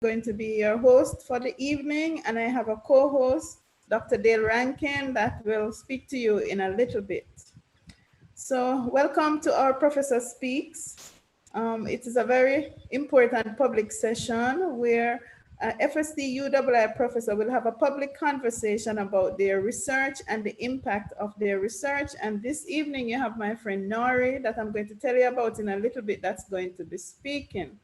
going to be your host for the evening, and I have a co-host, Dr. Dale Rankin, that will speak to you in a little bit. So welcome to our Professor Speaks. It is a very important public session where FSD UII professor will have a public conversation about their research and the impact of their research. And this evening you have my friend Nori that I'm going to tell you about in a little bit that's going to be speaking.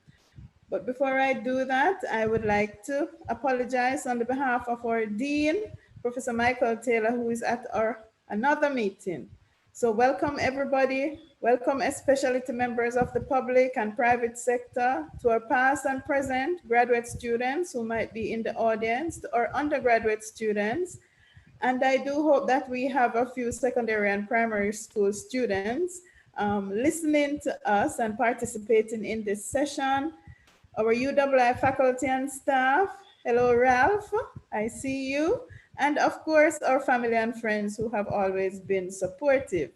But before I do that, I would like to apologize on the behalf of our Dean, Professor Michael Taylor, who is at our another meeting. So welcome everybody. Welcome especially to members of the public and private sector, to our past and present graduate students who might be in the audience, to our undergraduate students. And I do hope that we have a few secondary and primary school students listening to us and participating in this session. Our UII faculty and staff, hello Ralph, I see you. And of course, our family and friends who have always been supportive.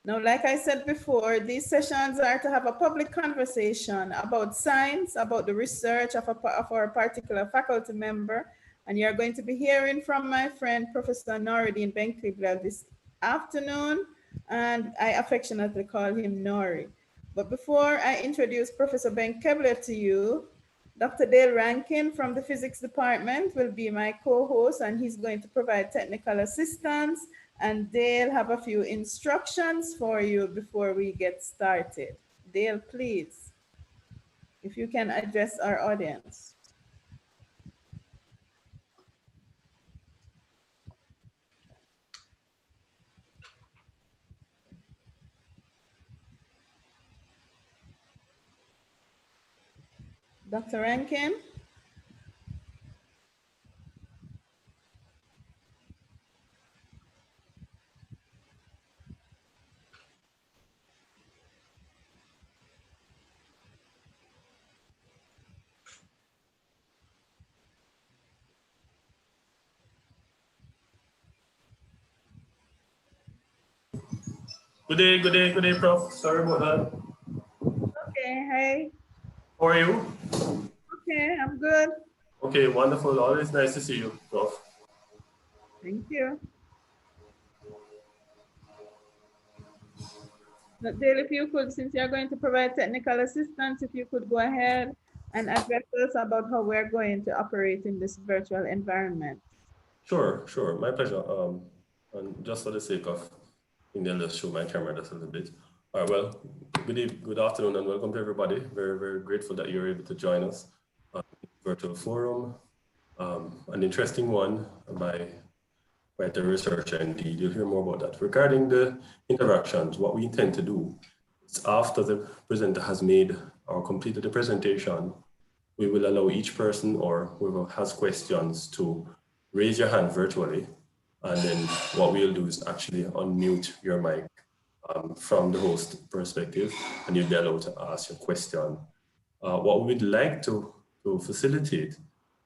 Now, like I said before, these sessions are to have a public conversation about science, about the research of our particular faculty member. And you're going to be hearing from my friend, Professor Noridine Ben Kebler this afternoon. And I affectionately call him Nori. But before I introduce Professor Ben Kebler to you, Dr. Dale Rankin from the physics department will be my co-host, and he's going to provide technical assistance, and Dale have a few instructions for you before we get started. Dale, please, if you can address our audience. Dr. Rankin? Good day, Prof. Sorry about that. Okay, hey. How are you? Okay, I'm good. Okay, wonderful. Always nice to see you, Prof. Thank you. But Dale, if you could, since you're going to provide technical assistance, if you could go ahead and address us about how we're going to operate in this virtual environment. Sure, my pleasure. And just for the sake of, I'll just show my camera just a little bit. All right, well, good afternoon and welcome to everybody. Very, very grateful that you're able to join us on the virtual forum. An interesting one by the researcher indeed. You'll hear more about that. Regarding the interactions, what we intend to do is after the presenter has made or completed the presentation, we will allow each person or whoever has questions to raise your hand virtually. And then what we'll do is actually unmute your mic from the host perspective, and you'll be allowed to ask your question. What we'd like to facilitate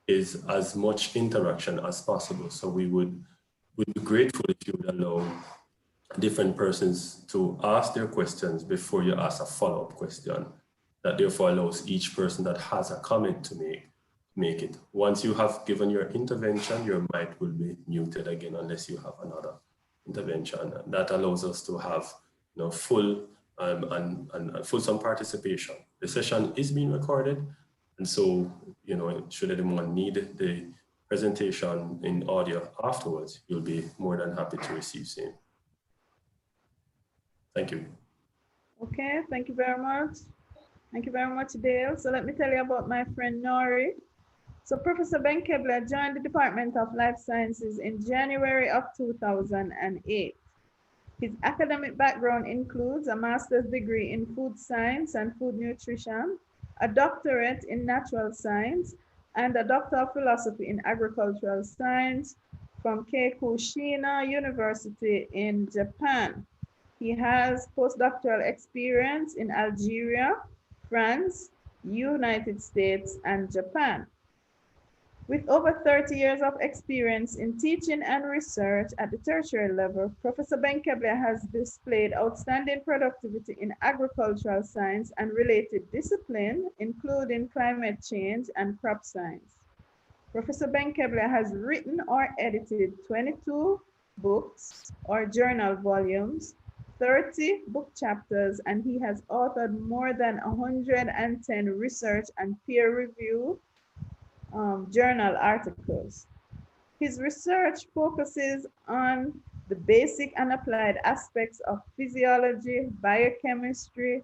is as much interaction as possible. So we'd be grateful if you would allow different persons to ask their questions before you ask a follow-up question. That therefore allows each person that has a comment to make it. Once you have given your intervention, your mic will be muted again unless you have another intervention. That allows us to have full and fulsome participation. The session is being recorded, and so should anyone need the presentation in audio afterwards, you'll be more than happy to receive same. Thank you. Okay, thank you very much. Thank you very much, Dale. So let me tell you about my friend Nori. So Professor Ben Kebler joined the Department of Life Sciences in January of 2008. His academic background includes a master's degree in food science and food nutrition, a doctorate in natural science, and a Doctor of Philosophy in Agricultural Science from Keikushina University in Japan. He has postdoctoral experience in Algeria, France, United States, and Japan. With over 30 years of experience in teaching and research at the tertiary level, Professor Ben Kebler has displayed outstanding productivity in agricultural science and related discipline, including climate change and crop science. Professor Ben Kebler has written or edited 22 books or journal volumes, 30 book chapters, and he has authored more than 110 research and peer-reviewed journal articles. His research focuses on the basic and applied aspects of physiology, biochemistry,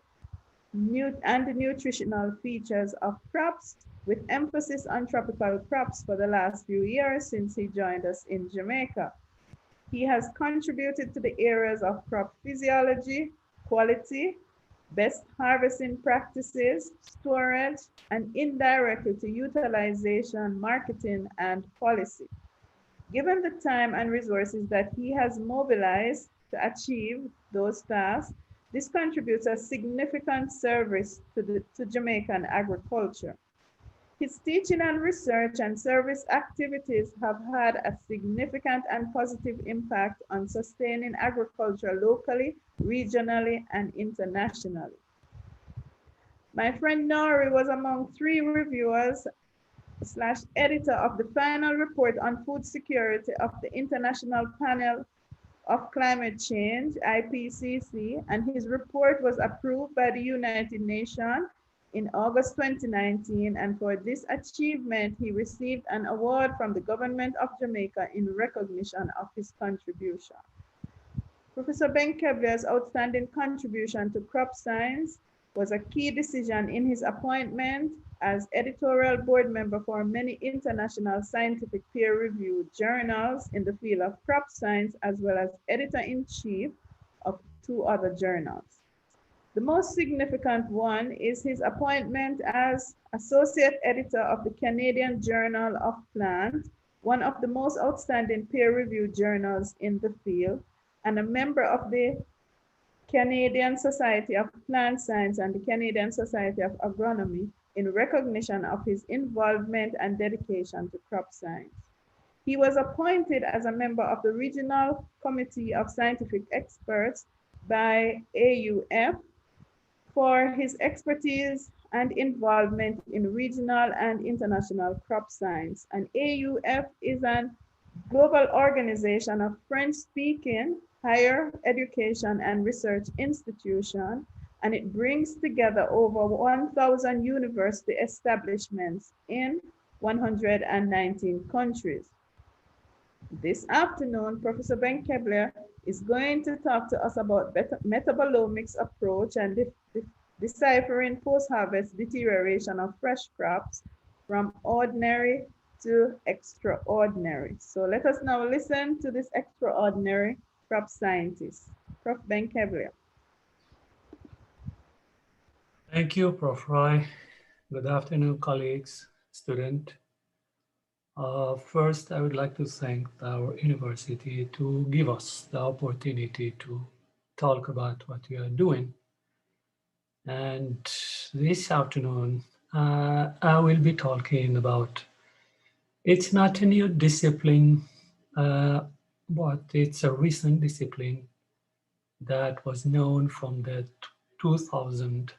and the nutritional features of crops, with emphasis on tropical crops for the last few years since he joined us in Jamaica. He has contributed to the areas of crop physiology, quality, best harvesting practices, storage, and indirectly to utilization, marketing, and policy. Given the time and resources that he has mobilized to achieve those tasks, this contributes a significant service to Jamaican agriculture. His teaching and research and service activities have had a significant and positive impact on sustaining agriculture locally, regionally, and internationally. My friend Nori was among 3 reviewers / editor of the final report on food security of the International Panel of Climate Change, IPCC, and his report was approved by the United Nations in August 2019, and for this achievement, he received an award from the government of Jamaica in recognition of his contribution. Professor Ben Kebler's outstanding contribution to crop science was a key decision in his appointment as editorial board member for many international scientific peer-reviewed journals in the field of crop science, as well as editor-in-chief of 2 other journals. The most significant one is his appointment as associate editor of the Canadian Journal of Plant, one of the most outstanding peer-reviewed journals in the field, and a member of the Canadian Society of Plant Science and the Canadian Society of Agronomy in recognition of his involvement and dedication to crop science. He was appointed as a member of the Regional Committee of Scientific Experts by AUF for his expertise and involvement in regional and international crop science. And AUF is a global organization of French-speaking higher education and research institutions, and it brings together over 1,000 university establishments in 119 countries. This afternoon, Professor Ben Kebler is going to talk to us about Metabolomics Approach and deciphering post-harvest deterioration of fresh crops from ordinary to extraordinary. So let us now listen to this extraordinary crop scientist, Prof. Ben Kebler. Thank you, Prof. Roy. Good afternoon, colleagues, students. First, I would like to thank our university to give us the opportunity to talk about what we are doing. And this afternoon, I will be talking about, it's not a new discipline, but it's a recent discipline that was known from the 2000.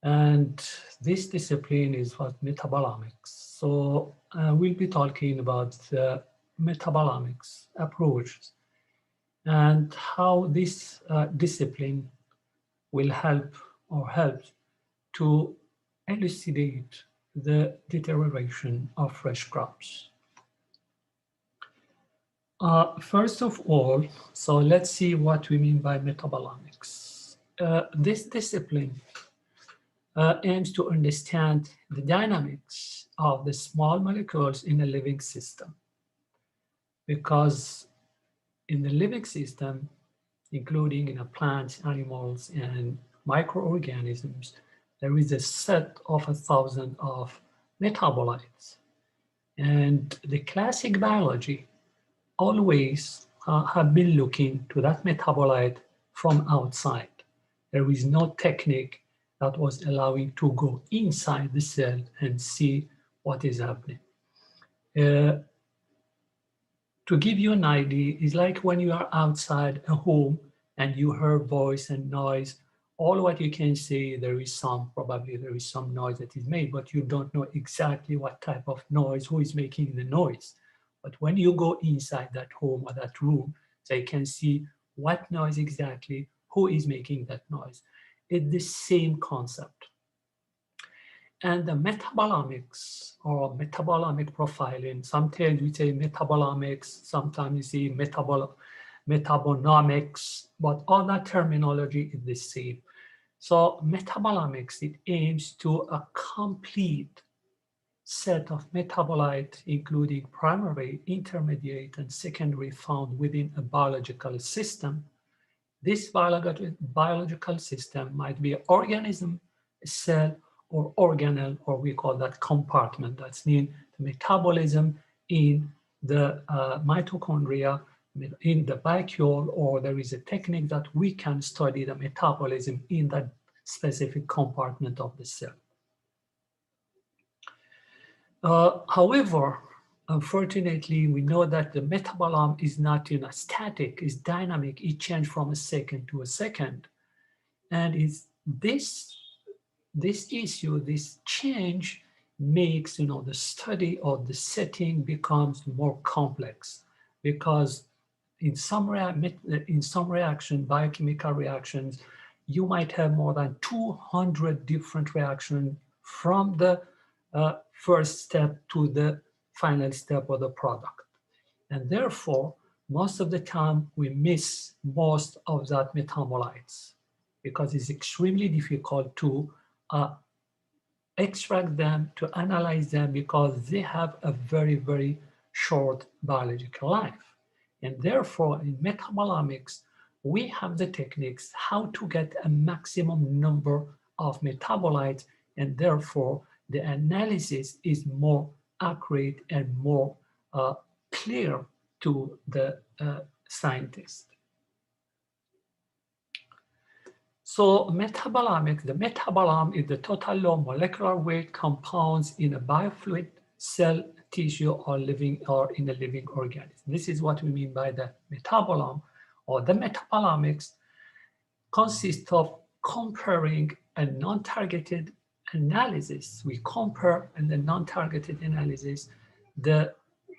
And this discipline is what metabolomics. So we'll be talking about the metabolomics approach and how this discipline will help to elucidate the deterioration of fresh crops. First of all, so let's see what we mean by metabolomics. This discipline aims to understand the dynamics of the small molecules in a living system. Because in the living system, including in plants, animals, and microorganisms, there is a set of 1,000 of metabolites. And the classic biology always have been looking to that metabolite from outside. There is no technique that was allowing to go inside the cell and see what is happening. Uh, to give you an idea, it's like when you are outside a home and you hear voice and noise. All what you can say, there is probably there is some noise that is made, but you don't know exactly what type of noise, who is making the noise. But when you go inside that home or that room, they can see what noise exactly, who is making that noise. It's the same concept. And the metabolomics or metabolomic profiling, sometimes we say metabolomics, sometimes we say metabonomics, but all that terminology is the same. So metabolomics, it aims to a complete set of metabolites, including primary, intermediate, and secondary found within a biological system. This biological system might be an organism, a cell, or organelle, or we call that compartment. That's mean the metabolism in the mitochondria, in the vacuole, or there is a technique that we can study the metabolism in that specific compartment of the cell. However, unfortunately, we know that the metabolome is not static, it's dynamic, it changes from a second to a second. And it's this issue, this change makes the study of the setting becomes more complex, because in some reaction, biochemical reactions, you might have more than 200 different reactions from the first step to the final step of the product. And therefore, most of the time we miss most of that metabolites, because it's extremely difficult to extract them, to analyze them, because they have a very, very short biological life. And therefore, in metabolomics, we have the techniques how to get a maximum number of metabolites, and therefore the analysis is more accurate and more clear to the scientist. So metabolomics, the metabolome is the total low molecular weight compounds in a biofluid, cell, tissue, or in a living organism. This is what we mean by the metabolome, or the metabolomics consists of comparing a non-targeted analysis. We compare in the non-targeted analysis the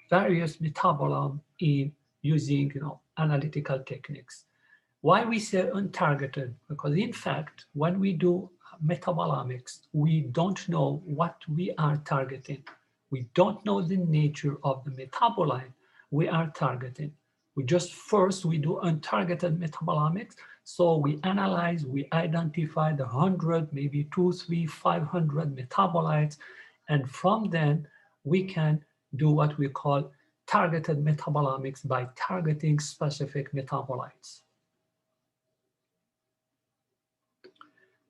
various metabolome in using analytical techniques. Why we say untargeted? Because in fact, when we do metabolomics, we don't know what we are targeting. We don't know the nature of the metabolite we are targeting. We do untargeted metabolomics. So we analyze, we identify the 100, maybe 2, 3, 500 metabolites. And from then we can do what we call targeted metabolomics by targeting specific metabolites.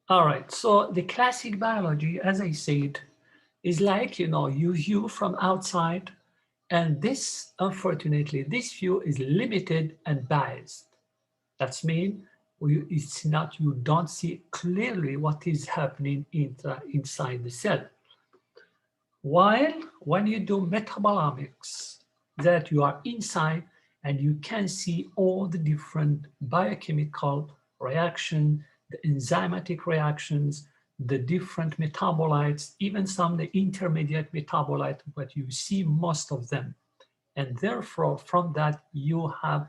All right, so the classic biology, as I said, is like, you view from outside, and this, unfortunately, this view is limited and biased. That's mean you don't see clearly what is happening inside the cell. While when you do metabolomics, that you are inside and you can see all the different biochemical reactions, the enzymatic reactions, the different metabolites, even some the intermediate metabolites, but you see most of them. And therefore, from that, you have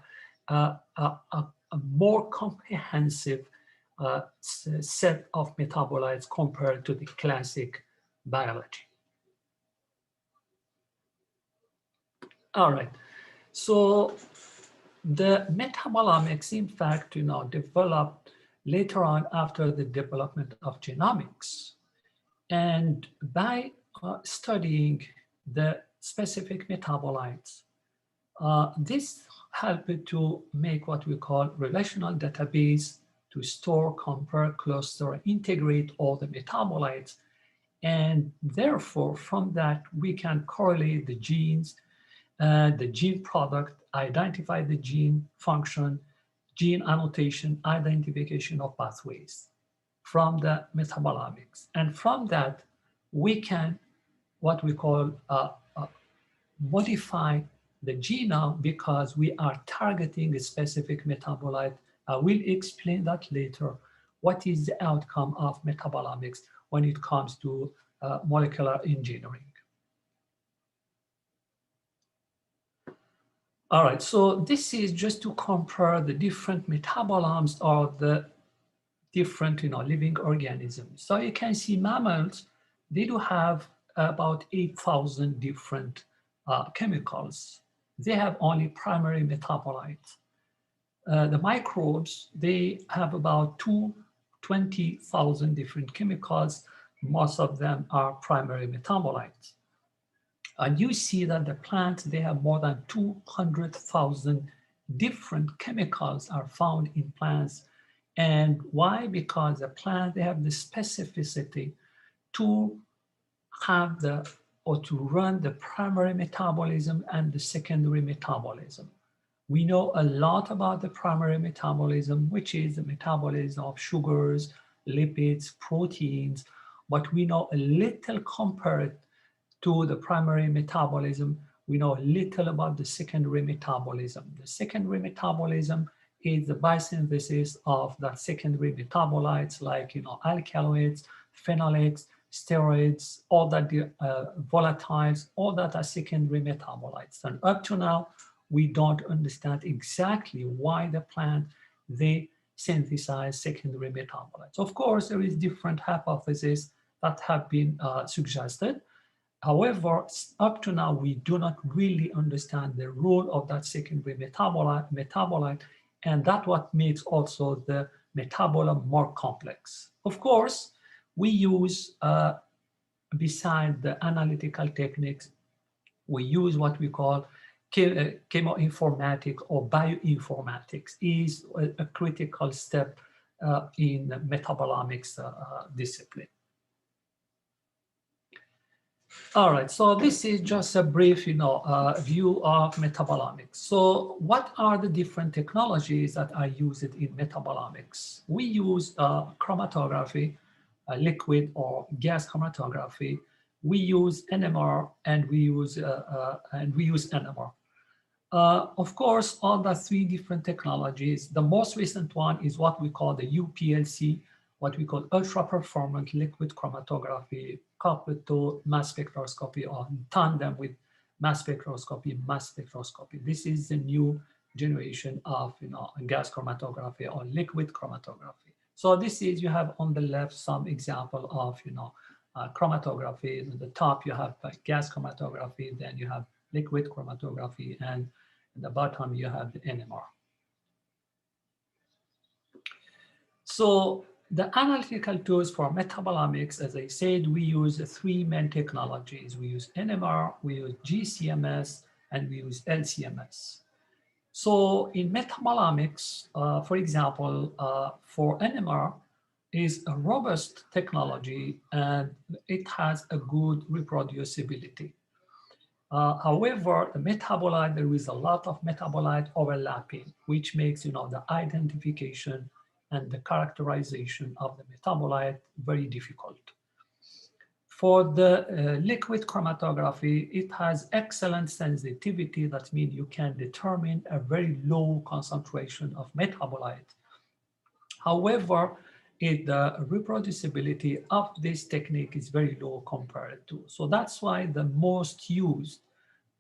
a more comprehensive set of metabolites compared to the classic biology. All right, so the metabolomics, in fact, developed later on after the development of genomics. And by studying the specific metabolites, this helped to make what we call relational database to store, compare, cluster, integrate all the metabolites. And therefore, from that, we can correlate the genes, the gene product, identify the gene function, gene annotation, identification of pathways from the metabolomics. And from that, we can, what we call, modify the genome because we are targeting a specific metabolite. I will explain that later. What is the outcome of metabolomics when it comes to molecular engineering? All right, so this is just to compare the different metabolomes or the different living organisms. So you can see mammals, they do have about 8,000 different chemicals. They have only primary metabolites. The microbes, they have about 20,000 different chemicals. Most of them are primary metabolites. And you see that the plants, they have more than 200,000 different chemicals are found in plants. And why? Because the plant, they have the specificity to have or to run the primary metabolism and the secondary metabolism. We know a lot about the primary metabolism, which is the metabolism of sugars, lipids, proteins, but we know a little compared to the primary metabolism. We know a little about the secondary metabolism. The secondary metabolism is the biosynthesis of that secondary metabolites like alkaloids, phenolics, steroids, all that volatiles, all that are secondary metabolites. And up to now, we don't understand exactly why the plant, they synthesize secondary metabolites. Of course, there is different hypotheses that have been suggested. However, up to now, we do not really understand the role of that secondary metabolite, and that's what makes also the metabolome more complex. Of course, we use, beside the analytical techniques, we use what we call chemoinformatics or bioinformatics is a critical step in metabolomics discipline. All right, so this is just a brief, view of metabolomics. So what are the different technologies that are used in metabolomics? We use chromatography, liquid or gas chromatography. We use NMR and we use NMR. Of course, all the three different technologies, the most recent one is what we call the UPLC, what we call ultra-performant liquid chromatography, coupled to mass spectroscopy or in tandem with mass spectroscopy. This is the new generation of gas chromatography or liquid chromatography. So this is, you have on the left some example of chromatography. At the top you have gas chromatography, then you have liquid chromatography, and at the bottom you have the NMR. So the analytical tools for metabolomics, as I said, we use three main technologies. We use NMR, we use GCMS, and we use LCMS. So in metabolomics, for example, for NMR is a robust technology and it has a good reproducibility. However, the metabolite, there is a lot of metabolite overlapping, which makes the identification and the characterization of the metabolite very difficult. For the liquid chromatography, it has excellent sensitivity. That means you can determine a very low concentration of metabolite. However, the reproducibility of this technique is very low compared to. So that's why the most used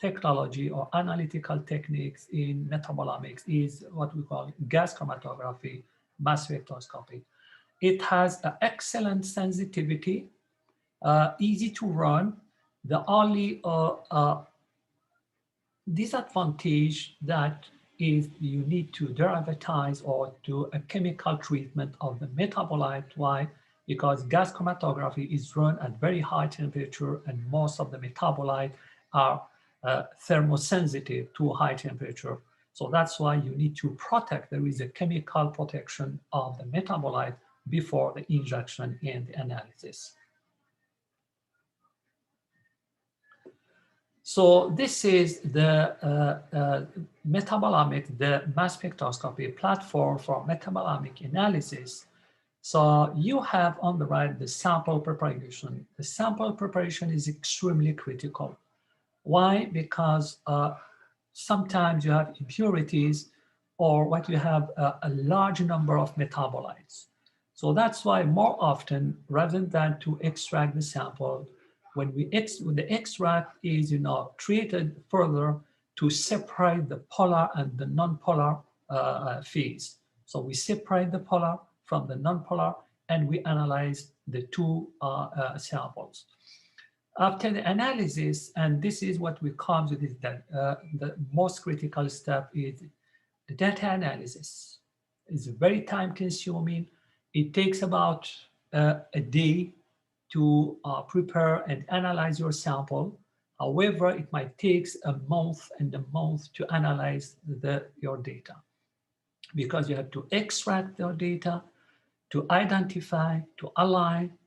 technology or analytical techniques in metabolomics is what we call gas chromatography, mass spectroscopy. It has an excellent sensitivity, easy to run. The only disadvantage that is you need to derivatize or do a chemical treatment of the metabolite. Why? Because gas chromatography is run at very high temperature and most of the metabolite are thermosensitive to high temperature. So that's why you need to protect. There is a chemical protection of the metabolite before the injection and the analysis. So this is the metabolomic, the mass spectroscopy platform for metabolomic analysis. So you have on the right the sample preparation. The sample preparation is extremely critical. Why? Because sometimes you have impurities, or what you have a large number of metabolites. So that's why more often, rather than to extract the sample, when the extract is treated further to separate the polar and the non-polar phase. So we separate the polar from the non-polar, and we analyze the two samples. After the analysis, and this is what we come to this, that the most critical step is the data analysis. It's very time consuming. It takes about a day to prepare and analyze your sample. However, it might take a month and a month to analyze your data, because you have to extract your data, to identify, to align,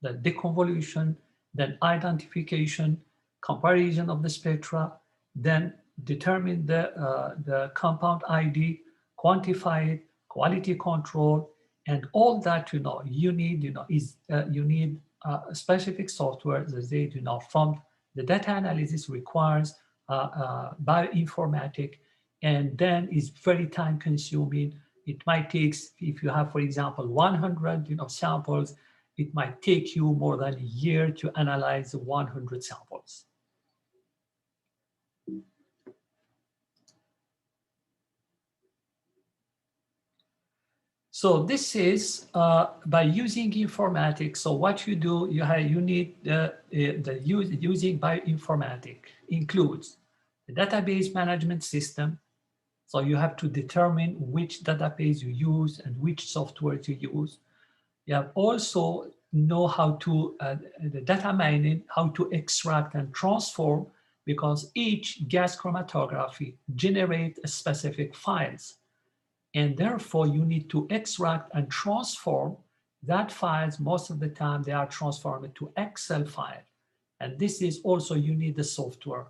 the deconvolution, then identification, comparison of the spectra, then determine the compound ID, quantify it, quality control, and all that you need you need specific software that they from the data analysis requires bioinformatic, and then is very time consuming. It might take, if you have, for example, 100 samples, it might take you more than a year to analyze 100 samples. So this is by using informatics. So what you do, you need using bioinformatics includes the database management system. So you have to determine which database you use and which software to use. You have also know how to, the data mining, how to extract and transform, because each gas chromatography generates specific files. And therefore you need to extract and transform that files. Most of the time they are transformed to Excel file. And this is also, you need the software.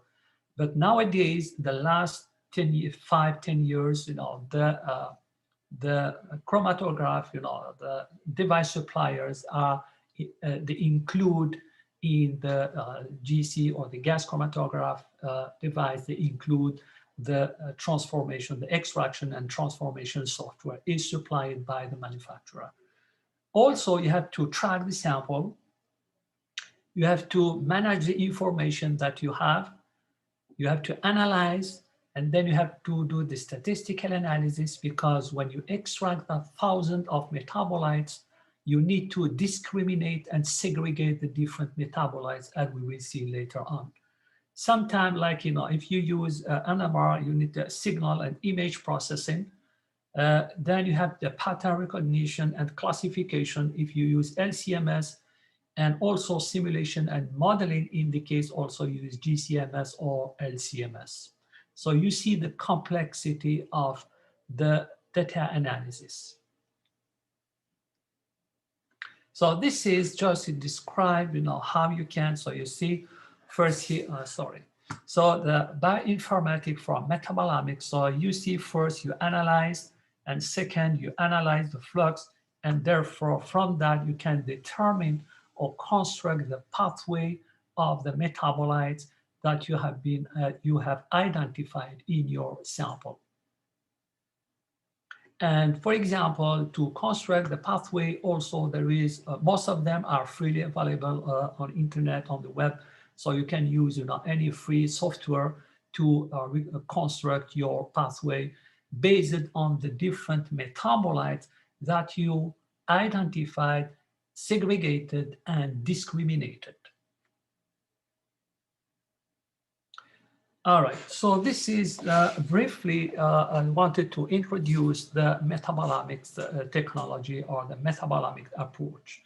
But nowadays, the last 10 years, the chromatograph, the device suppliers are, they include in the GC or the gas chromatograph device, they include the transformation, the extraction and transformation software is supplied by the manufacturer. Also, you have to track the sample. You have to manage the information that you have. You have to analyze, and then you have to do the statistical analysis, because when you extract 1,000 of metabolites, you need to discriminate and segregate the different metabolites, as we will see later on. Sometimes, like, if you use NMR, you need the signal and image processing. Then you have the pattern recognition and classification if you use LCMS, and also simulation and modeling in the case also use GCMS or LCMS. So you see the complexity of the data analysis. So this is just to describe, how you can, so you see first here, So the bioinformatics from metabolomics. So you see first you analyze, and second you analyze the flux, and therefore from that you can determine or construct the pathway of the metabolites that you have identified in your sample. And for example, to construct the pathway, also there is, most of them are freely available on internet, on the web. So you can use any free software to construct your pathway based on the different metabolites that you identified, segregated, and discriminated. All right, so this is briefly, I wanted to introduce the metabolomics technology, or the metabolomic approach.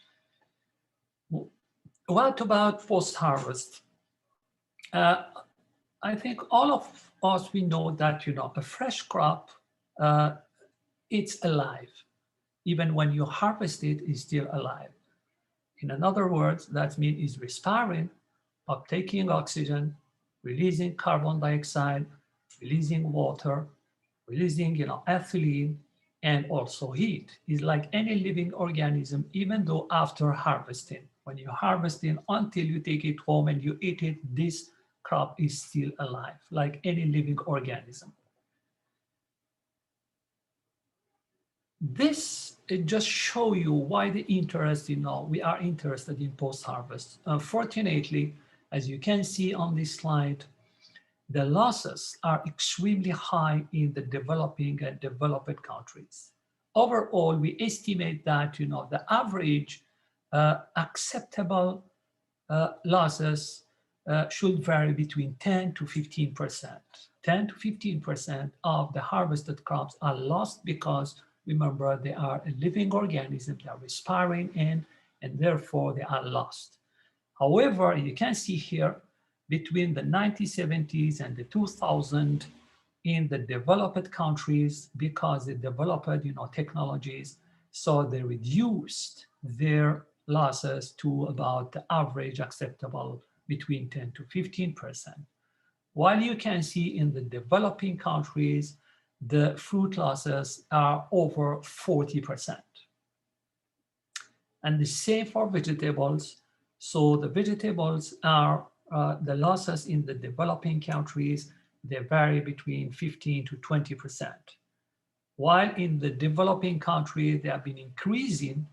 What about post-harvest? I think all of us, we know that, a fresh crop, it's alive. Even when you harvest it, it's still alive. In other words, that means it's respiring, uptaking oxygen, releasing carbon dioxide, releasing water, releasing, ethylene, and also heat. It's like any living organism, even though after harvesting. When you harvest it, until you take it home and you eat it, this crop is still alive, like any living organism. This it just show you why the interest, we are interested in post-harvest. Unfortunately, as you can see on this slide, the losses are extremely high in the developing and developed countries. Overall, we estimate that the average acceptable losses should vary between 10 to 15%. 10 to 15% of the harvested crops are lost because, remember, they are a living organism, they are respiring in, and therefore they are lost. However, you can see here, between the 1970s and the 2000 in the developed countries, because they developed technologies, so they reduced their losses to about the average acceptable between 10 to 15%. While you can see in the developing countries, the fruit losses are over 40%. And the same for vegetables. So the vegetables are the losses in the developing countries, they vary between 15 to 20%. While in the developing countries, they have been increasing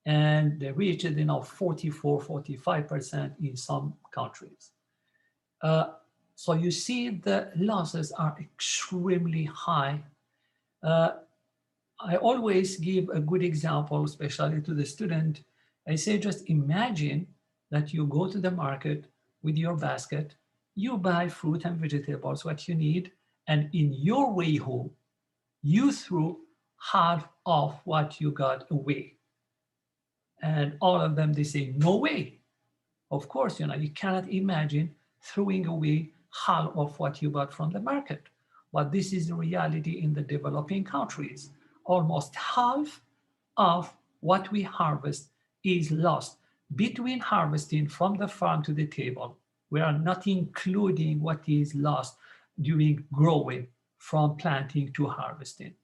and they reached 44, 45% in some countries. So you see the losses are extremely high. I always give a good example, especially to the student. I say, just imagine that you go to the market with your basket, you buy fruit and vegetables, what you need, and in your way home, you threw half of what you got away. And all of them, they say, no way. Of course, you cannot imagine throwing away half of what you got from the market. But this is the reality in the developing countries. Almost half of what we harvest is lost between harvesting from the farm to the table. We are not including what is lost during growing from planting to harvesting.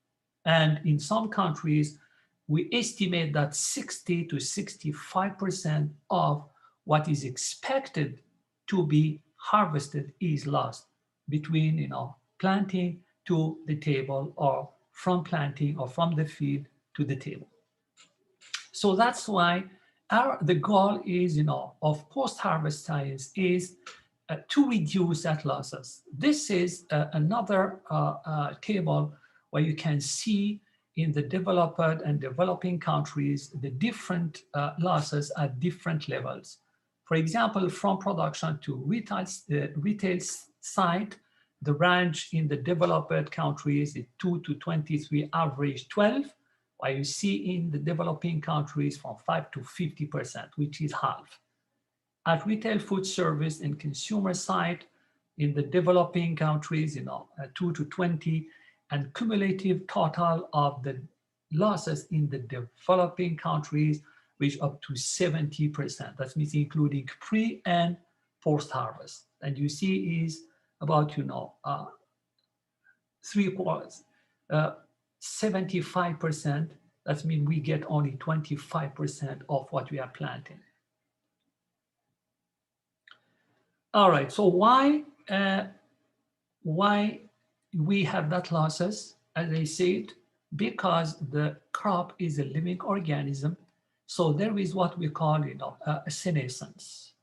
And in some countries, we estimate that 60 to 65% of what is expected to be harvested is lost between planting to the table, or from planting or from the field to the table. So that's why the goal is, of post-harvest science is to reduce that losses. This is another table where you can see in the developed and developing countries the different losses at different levels. For example, from production to retail site, the range in the developed countries is 2 to 23, average 12, while you see in the developing countries from 5 to 50%, which is half. At retail food service and consumer side, in the developing countries, 2 to 20, and cumulative total of the losses in the developing countries reach up to 70%. That means including pre and post-harvest. And you see is about, 3/4, 75%. That means we get only 25% of what we are planting. All right, so why we have that losses? As I said, because the crop is a living organism, so there is what we call a senescence.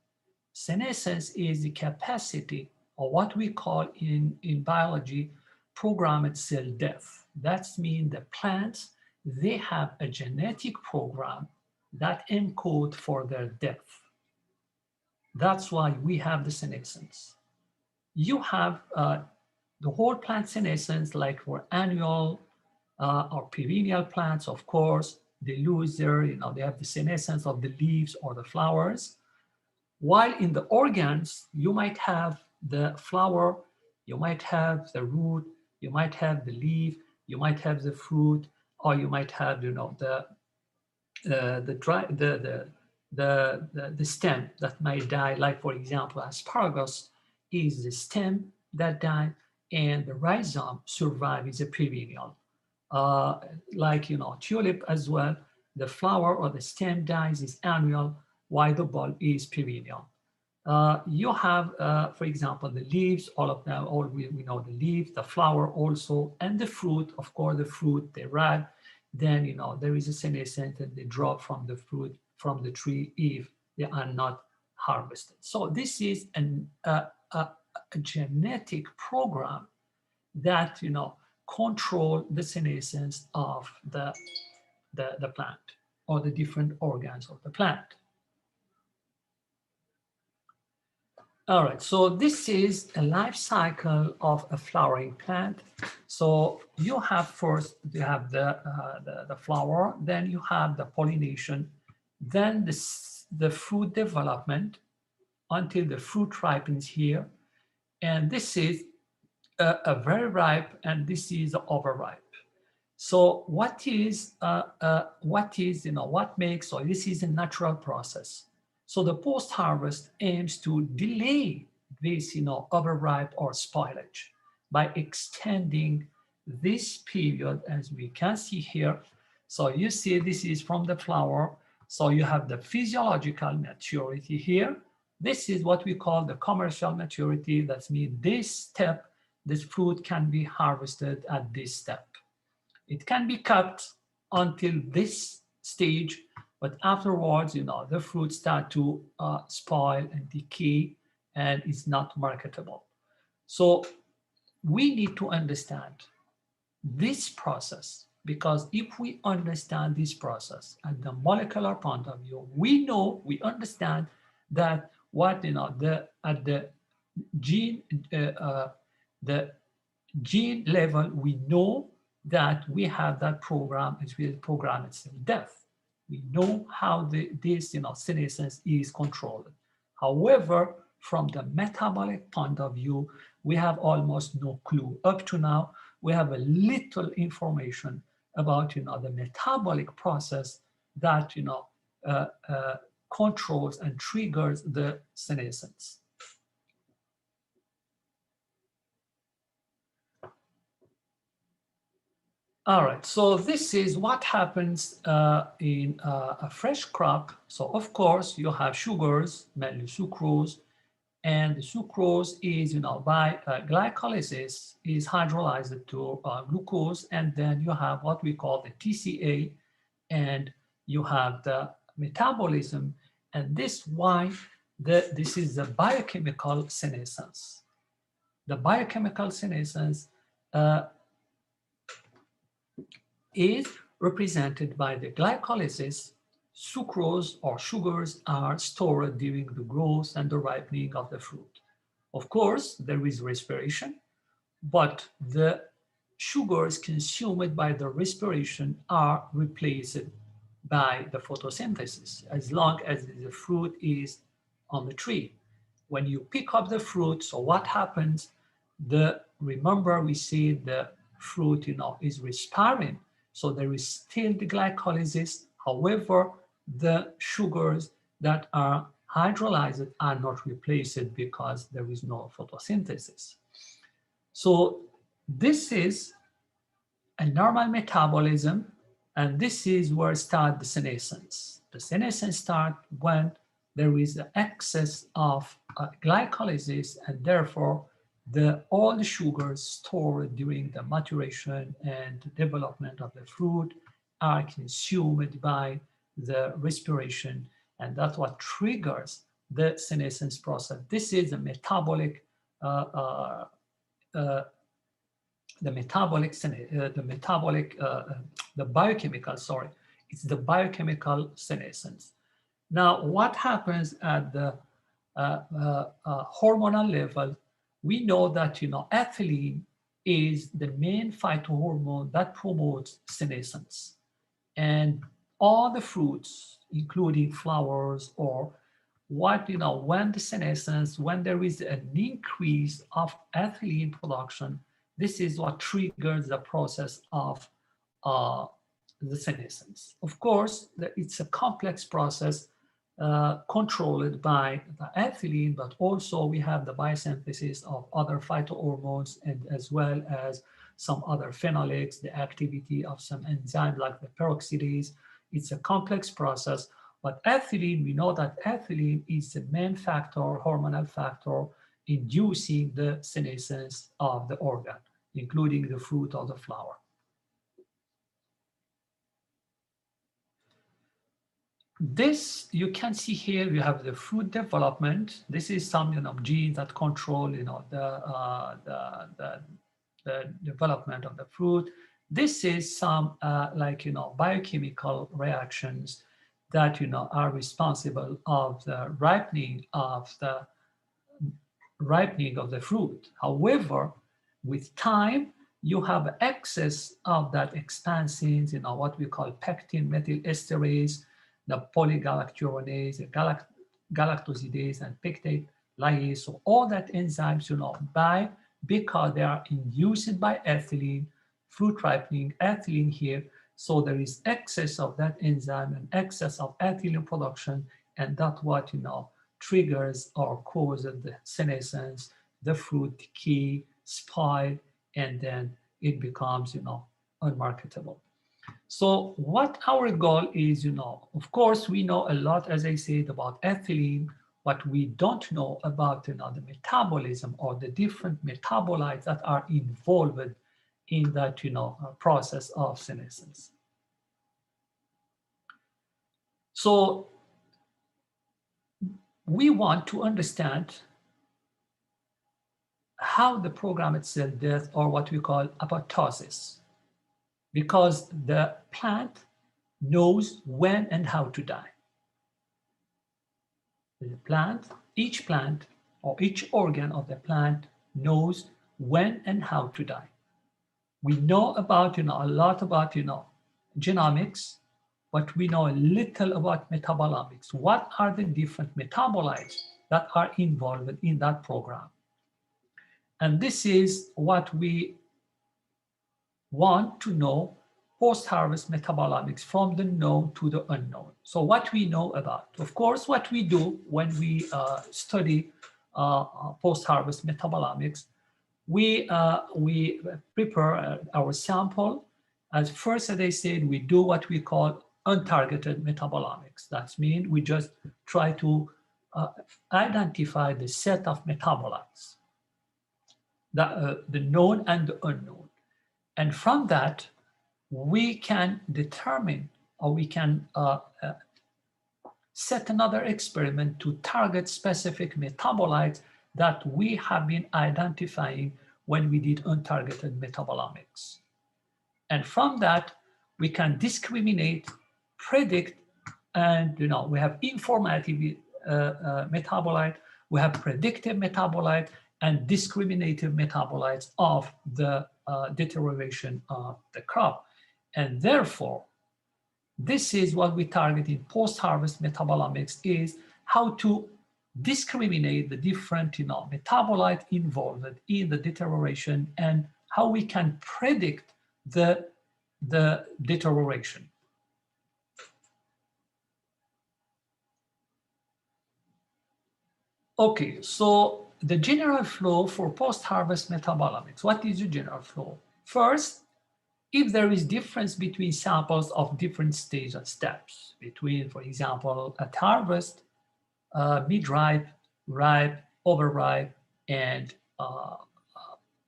Senescence is the capacity, or what we call in biology, programmed cell death. That means the plants, they have a genetic program that encodes for their death. That's why we have the senescence. You have the whole plant senescence, like for annual or perennial plants, of course, they lose their, they have the senescence of the leaves or the flowers. While in the organs, you might have the flower, you might have the root, you might have the leaf, you might have the fruit, or you might have, the stem that might die. Like, for example, asparagus is the stem that died, and the rhizome survive is a perennial. Like, tulip as well, the flower or the stem dies is annual, while the bulb is perennial. You have, for example, the leaves, all of them, all we know the leaves, the flower also, and the fruit. Of course, the fruit, they red. Then, there is a senescence and they drop from the fruit, from the tree if they are not harvested. So this is a genetic program that, control the senescence of the plant or the different organs of the plant. All right, so this is a life cycle of a flowering plant. So you have first, you have the flower, then you have the pollination, then the fruit development until the fruit ripens here. And this is a very ripe, and this is overripe. So what makes, so this is a natural process. So the post-harvest aims to delay this, overripe or spoilage by extending this period, as we can see here. So you see this is from the flower. So you have the physiological maturity here. This is what we call the commercial maturity. That means this step, this fruit can be harvested at this step. It can be kept until this stage, but afterwards, the fruit start to spoil and decay and is not marketable. So we need to understand this process, because if we understand this process at the molecular point of view, we understand that what, at the gene, the gene level, we know that we have that program, as we program itself death. We know how this senescence is controlled. However, from the metabolic point of view, we have almost no clue. Up to now, we have a little information about the metabolic process that controls and triggers the senescence. All right, so this is what happens in a fresh crop. So of course you have sugars, mainly sucrose, and the sucrose is, by glycolysis is hydrolyzed to glucose, and then you have what we call the TCA, and you have the metabolism, and this is the biochemical senescence. The biochemical senescence is represented by the glycolysis. Sucrose or sugars are stored during the growth and the ripening of the fruit. Of course, there is respiration, but the sugars consumed by the respiration are replaced by the photosynthesis as long as the fruit is on the tree. When you pick up the fruit, so what happens? Remember we see the fruit, is respiring. So there is still the glycolysis. However, the sugars that are hydrolyzed are not replaced because there is no photosynthesis. So this is a normal metabolism, and this is where starts the senescence. The senescence starts when there is an excess of glycolysis, and therefore all the sugars stored during the maturation and development of the fruit are consumed by the respiration, and that's what triggers the senescence process. This is a metabolic, the biochemical, sorry, it's the biochemical senescence. Now, what happens at the hormonal level? We know that ethylene is the main phytohormone that promotes senescence, and all the fruits, including flowers, or when the senescence, when there is an increase of ethylene production, this is what triggers the process of the senescence. Of course, it's a complex process controlled by the ethylene, but also we have the biosynthesis of other phytohormones, and as well as some other phenolics, the activity of some enzyme like the peroxidase. It's a complex process, But ethylene, we know that ethylene is the main factor, hormonal factor, inducing the senescence of the organ, including the fruit or the flower. This, you can see here, we have the fruit development. This is some genes that control the development of the fruit. This is some biochemical reactions that are responsible of the ripening of the fruit. However, with time, you have excess of that expansins, what we call pectin metylesterase, the polygalacturonase, the galactosidase, and pectate lyase. So all that enzymes, because they are induced by ethylene, fruit ripening, ethylene here. So there is excess of that enzyme and excess of ethylene production, and that's what triggers or causes the senescence, the fruit decay, spoil, and then it becomes unmarketable. So what our goal is, of course, we know a lot, as I said, about ethylene. What we don't know about the metabolism or the different metabolites that are involved in that process of senescence. So we want to understand how the programmed cell death, or what we call apoptosis, because the plant knows when and how to die. The plant, each plant or each organ of the plant knows when and how to die. We know about a lot about genomics, but we know a little about metabolomics. What are the different metabolites that are involved in that program? And this is what we want to know, post-harvest metabolomics, from the known to the unknown. So what we know about, of course, what we do when we study post-harvest metabolomics, we prepare our sample. As first, as I said, we do what we call untargeted metabolomics. That means we just try to identify the set of metabolites, the known and the unknown. And from that, we can determine, or we can set another experiment to target specific metabolites that we have been identifying when we did untargeted metabolomics. And from that, we can discriminate, predict, and we have informative metabolite, we have predictive metabolite, and discriminative metabolites of the deterioration of the crop. And therefore, this is what we target in post-harvest metabolomics, is how to discriminate the different metabolite involved in the deterioration, and how we can predict the deterioration. Okay, so the general flow for post-harvest metabolomics. What is the general flow? First, if there is difference between samples of different stages and steps, between, for example, at harvest, mid-ripe, ripe, overripe, and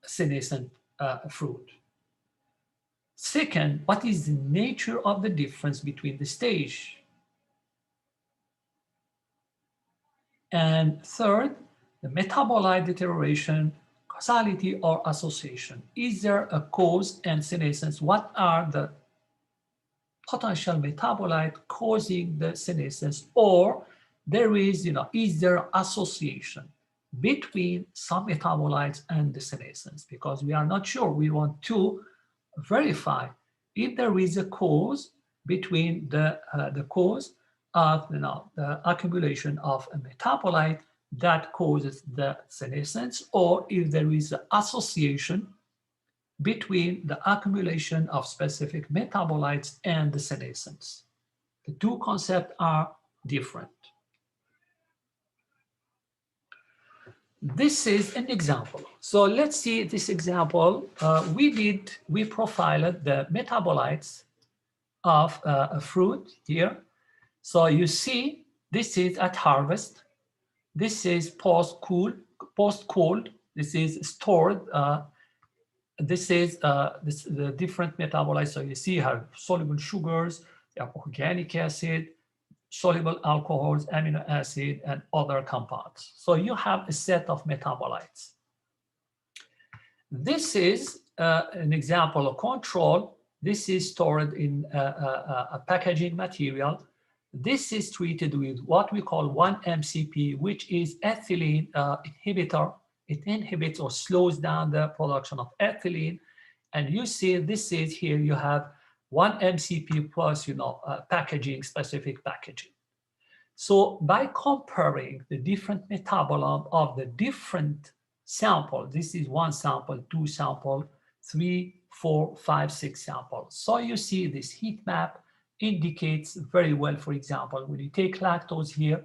senescent fruit. Second, what is the nature of the difference between the stage? And third, the metabolite deterioration, causality or association. Is there a cause and senescence? What are the potential metabolite causing the senescence? Or there is, is there association between some metabolites and the senescence? Because we are not sure. We want to verify if there is a cause between the cause of the accumulation of a metabolite that causes the senescence, or if there is an association between the accumulation of specific metabolites and the senescence. The two concepts are different. This is an example. So let's see this example. We profiled the metabolites of a fruit here. So you see, this is at harvest. This is post-cold. This is stored. This is the different metabolites. So you see you have soluble sugars, you have organic acid, soluble alcohols, amino acid, and other compounds. So you have a set of metabolites. This is an example of control. This is stored in a packaging material. This is treated with what we call 1-MCP, which is ethylene inhibitor. It inhibits or slows down the production of ethylene. And you see, this is here, you have 1-MCP plus, packaging, specific packaging. So by comparing the different metabolism of the different sample, this is 1 sample, 2 sample, 3, 4, 5, 6 samples. So you see this heat map indicates very well, for example, when you take lactose here,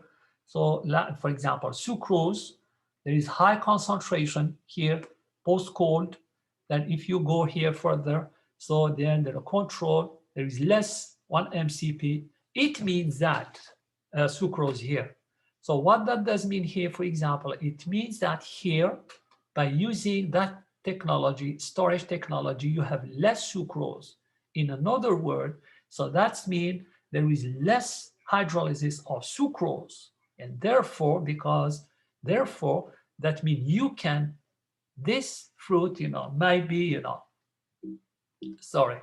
so for example, sucrose, there is high concentration here, post-cold, then if you go here further, so then the control, there is less 1-MCP. It means that sucrose here. So what that does mean here, for example, it means that here, by using that technology, storage technology, you have less sucrose. In another word, so that means there is less hydrolysis of sucrose. And therefore, that means you can, this fruit, might be, sorry.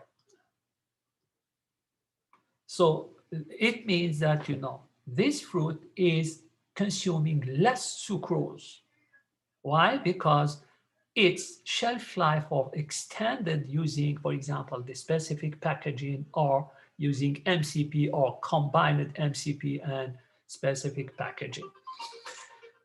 So it means that, this fruit is consuming less sucrose. Why? Because its shelf life of extended using, for example, the specific packaging or using MCP or combined MCP and specific packaging.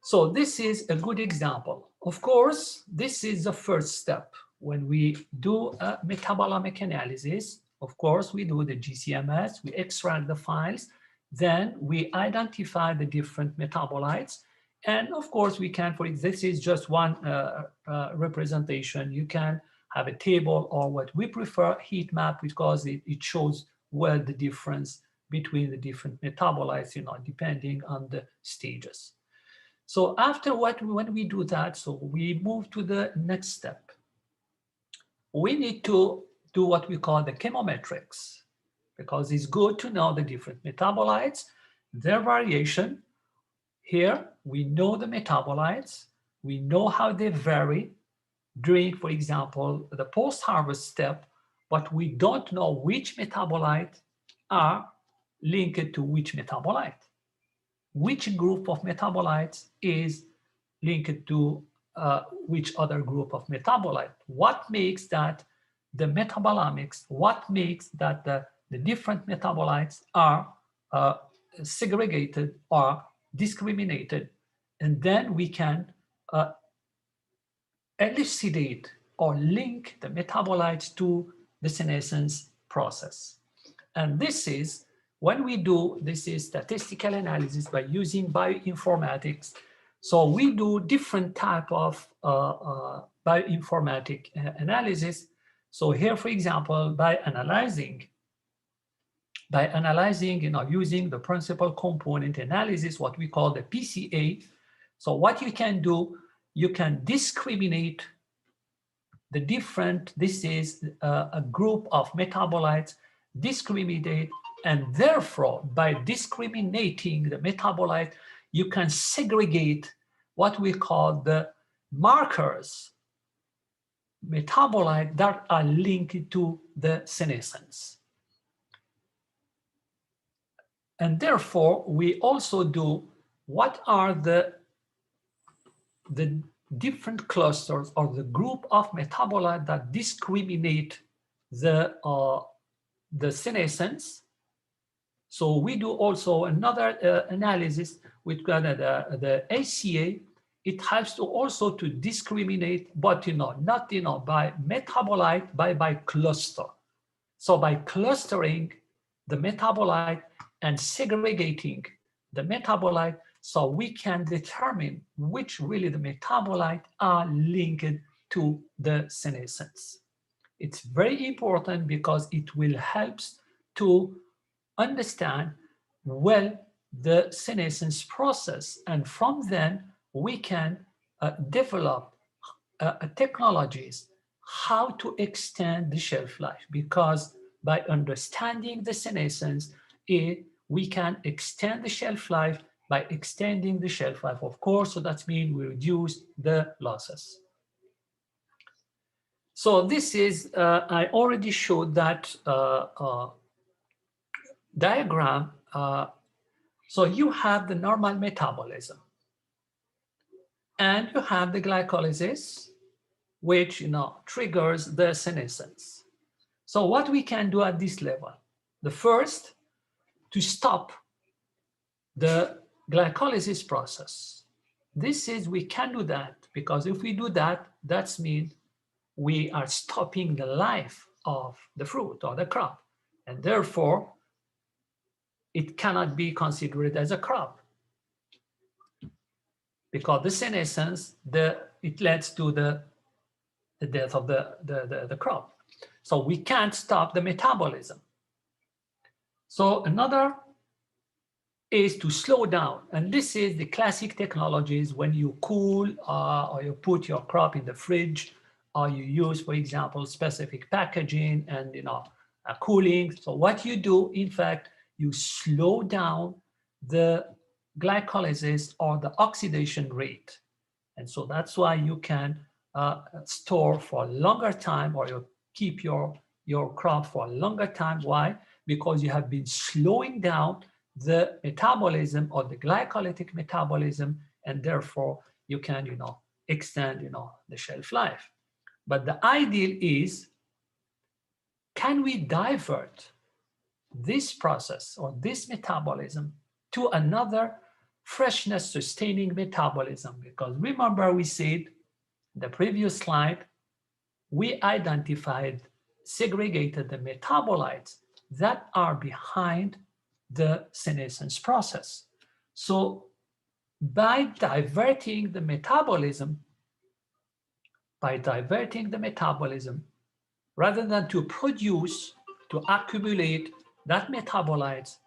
So this is a good example. Of course, this is the first step. When we do a metabolomic analysis, of course, we do the GCMS, we extract the files, then we identify the different metabolites. And of course, we can, this is just one representation. You can have a table or what we prefer, heat map, because it shows well the difference between the different metabolites, depending on the stages. So after when we do that, so we move to the next step. We need to do what we call the chemometrics, because it's good to know the different metabolites, their variation. Here, we know the metabolites, we know how they vary during, for example, the post-harvest step, but we don't know which metabolite are linked to which metabolite. Which group of metabolites is linked to which other group of metabolite? What makes that the metabolomics, what makes that the different metabolites are segregated or discriminated, and then we can elucidate or link the metabolites to the senescence process. And this is when we do, this is statistical analysis by using bioinformatics. So we do different type of bioinformatic analysis. So here, for example, by analyzing, using the principal component analysis, what we call the PCA. So what you can do, you can discriminate the different, this is a group of metabolites, discriminate, and therefore by discriminating the metabolite, you can segregate what we call the markers, metabolite that are linked to the senescence. And therefore, we also do what are the different clusters or the group of metabolites that discriminate the senescence. So we do also another analysis with the ACA. It helps to also to discriminate, but not by metabolite, by cluster. So by clustering the metabolite and segregating the metabolite, so we can determine which really the metabolite are linked to the senescence. It's very important because it will help to understand well the senescence process, and from then we can develop technologies how to extend the shelf life, because by understanding the senescence, we can extend the shelf life by extending the shelf life, of course, so that means we reduce the losses. So this is, I already showed that diagram. So you have the normal metabolism and you have the glycolysis, which triggers the senescence. So what we can do at this level, the first, to stop the glycolysis process. This is, we can do that, because if we do that, that means we are stopping the life of the fruit or the crop, and therefore it cannot be considered as a crop, because the senescence, it leads to the death of the crop. So we can't stop the metabolism. So another is to slow down. And this is the classic technologies when you cool or you put your crop in the fridge, or you use, for example, specific packaging and cooling. So what you do, in fact, you slow down the glycolysis or the oxidation rate. And so that's why you can store for a longer time, or you keep your crop for a longer time. Why? Because you have been slowing down the metabolism or the glycolytic metabolism, and therefore you can extend the shelf life. But the ideal is, can we divert this process or this metabolism to another freshness sustaining metabolism? Because remember, we said the previous slide, we identified, segregated the metabolites that are behind the senescence process. So by diverting the metabolism, rather than to produce, to accumulate that metabolites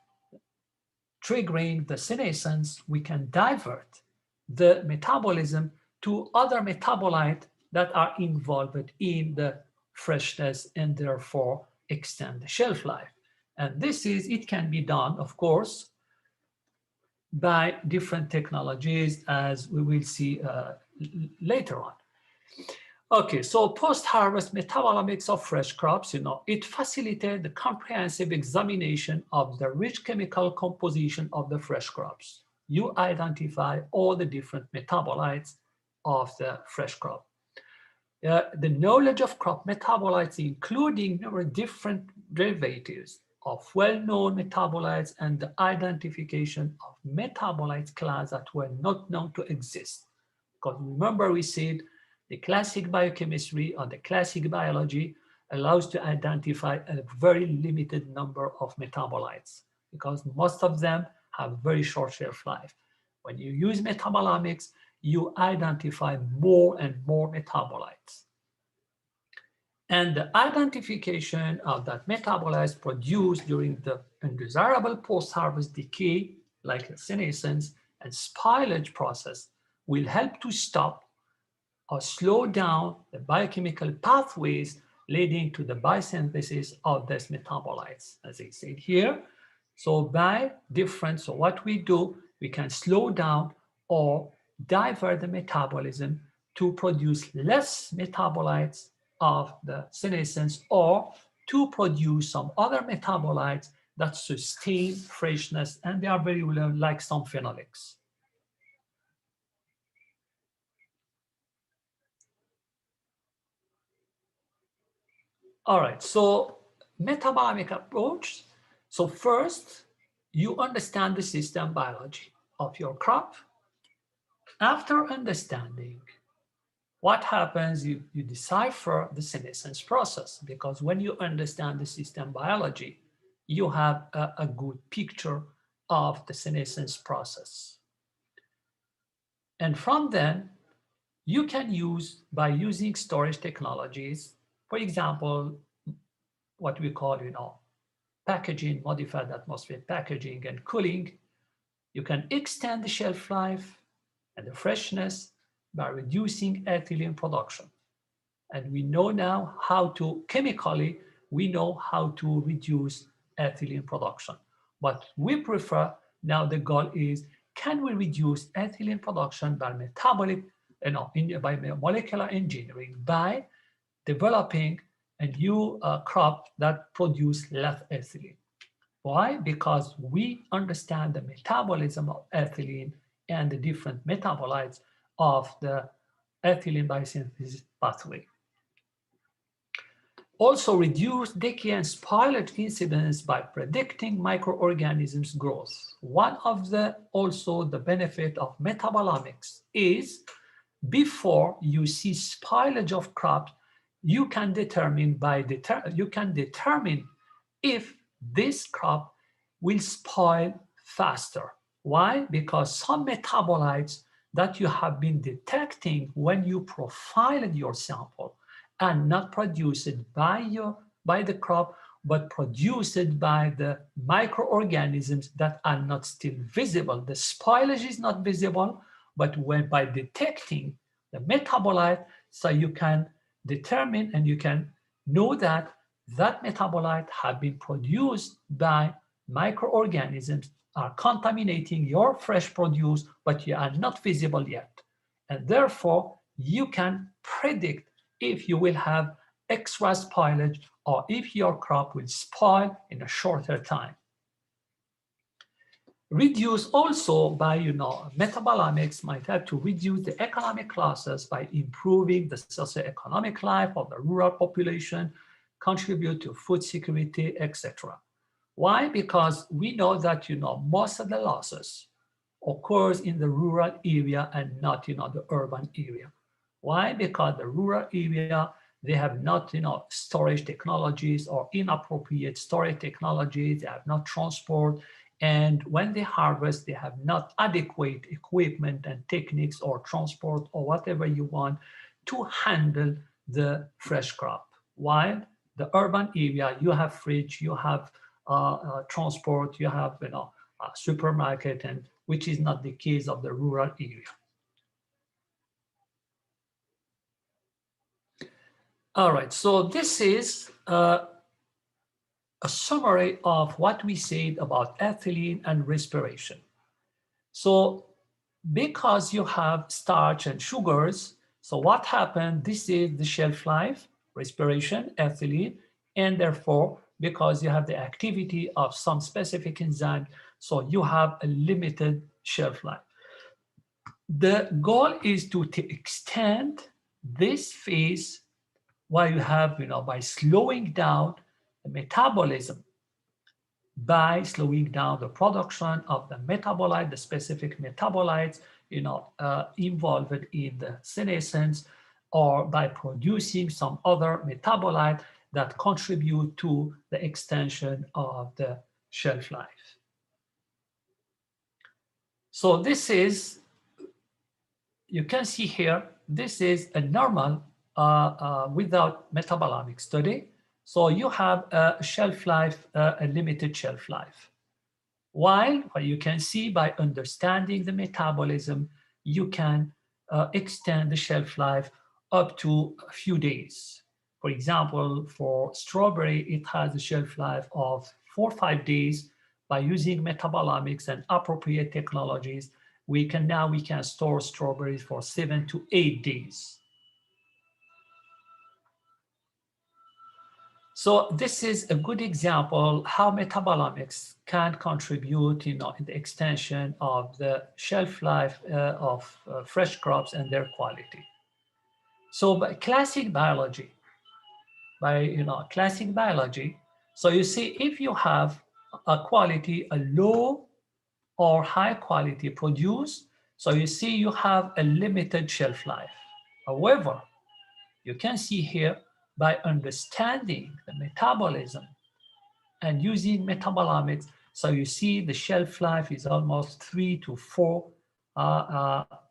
triggering the senescence, we can divert the metabolism to other metabolites that are involved in the freshness and therefore extend the shelf life. And it can be done, of course, by different technologies, as we will see later on. Okay, so post-harvest metabolomics of fresh crops, it facilitates the comprehensive examination of the rich chemical composition of the fresh crops. You identify all the different metabolites of the fresh crop. The knowledge of crop metabolites, including different derivatives of well-known metabolites, and the identification of metabolites class that were not known to exist. Because remember, we said the classic biochemistry or the classic biology allows to identify a very limited number of metabolites, because most of them have very short shelf life. When you use metabolomics, you identify more and more metabolites. And the identification of that metabolites produced during the undesirable post-harvest decay, like senescence and spoilage process, will help to stop or slow down the biochemical pathways leading to the biosynthesis of these metabolites, as I said here. So so what we do, we can slow down or divert the metabolism to produce less metabolites of the senescence, or to produce some other metabolites that sustain freshness, and they are very well, like some phenolics. All right, so metabolic approach. So first, you understand the system biology of your crop. After understanding what happens, you decipher the senescence process, because when you understand the system biology, you have a good picture of the senescence process. And from then, you can use, by using storage technologies, for example, what we call, packaging, modified atmosphere packaging and cooling, you can extend the shelf life and the freshness by reducing ethylene production. And we know now how to, chemically, we know how to reduce ethylene production. But we prefer, now the goal is, can we reduce ethylene production by by molecular engineering, by developing a new crop that produce less ethylene? Why? Because we understand the metabolism of ethylene and the different metabolites of the ethylene biosynthesis pathway. Also reduce decay and spoilage incidence by predicting microorganisms growth. One of the benefit of metabolomics is, before you see spoilage of crops, you can determine if this crop will spoil faster. Why? Because some metabolites that you have been detecting when you profiled your sample are not produced by the crop, but produced by the microorganisms that are not still visible. The spoilage is not visible, but when by detecting the metabolite, so you can determine and you can know that that metabolite have been produced by microorganisms are contaminating your fresh produce, but you are not visible yet. And therefore, you can predict if you will have extra spoilage or if your crop will spoil in a shorter time. Reduce also by, metabolomics might help to reduce the economic losses by improving the socioeconomic life of the rural population, contribute to food security, etc. Why? Because we know that, most of the losses occurs in the rural area and not, the urban area. Why? Because the rural area, they have not, storage technologies or inappropriate storage technologies, they have not transport, and when they harvest, they have not adequate equipment and techniques or transport or whatever you want to handle the fresh crop. While the urban area, you have fridge, you have transport, you have a supermarket, and which is not the case of the rural area. All right, so this is a summary of what we said about ethylene and respiration. So because you have starch and sugars, so what happened? This is the shelf life, respiration, ethylene, and therefore, because you have the activity of some specific enzyme, so you have a limited shelf life. The goal is to extend this phase while you have, by slowing down the metabolism, by slowing down the production of the metabolite, the specific metabolites, involved in the senescence, or by producing some other metabolite that contribute to the extension of the shelf life. So this is, you can see here, this is a normal without metabolomic study. So you have a shelf life, a limited shelf life. While you can see by understanding the metabolism, you can extend the shelf life up to a few days. For example, for strawberry, it has a shelf life of 4 or 5 days. By using metabolomics and appropriate technologies, we can store strawberries for 7 to 8 days. So this is a good example how metabolomics can contribute, in the extension of the shelf life of fresh crops and their quality. So by classic biology, so you see if you have a quality, a low or high quality produce, so you see you have a limited shelf life. However, you can see here, by understanding the metabolism and using metabolomics, so you see the shelf life is almost 3 to 4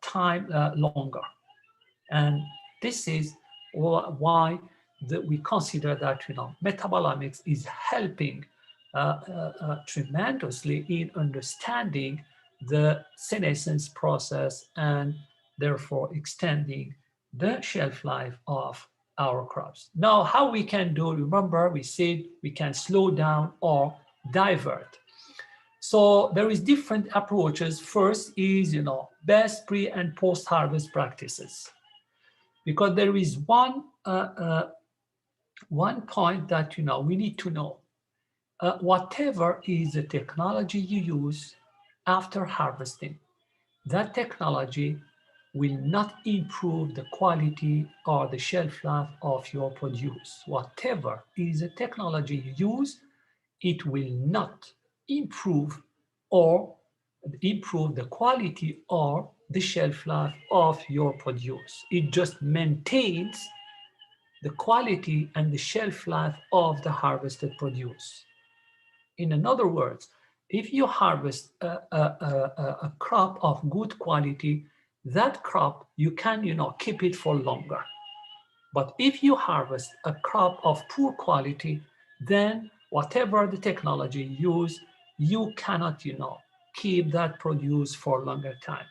times longer. And this is why we consider that metabolomics is helping tremendously in understanding the senescence process and therefore extending the shelf life of our crops. Now, how we can do, remember we said we can slow down or divert. So there is different approaches. First is, best pre and post harvest practices, because there is one point that, we need to know. Whatever is the technology you use after harvesting, that technology will not improve the quality or the shelf life of your produce. Whatever is the technology you use, it will not improve or improve the quality or the shelf life of your produce. It just maintains the quality and the shelf life of the harvested produce. In other words, if you harvest a crop of good quality, that crop you can keep it for longer. But if you harvest a crop of poor quality, then whatever the technology you use, you cannot keep that produce for a longer time.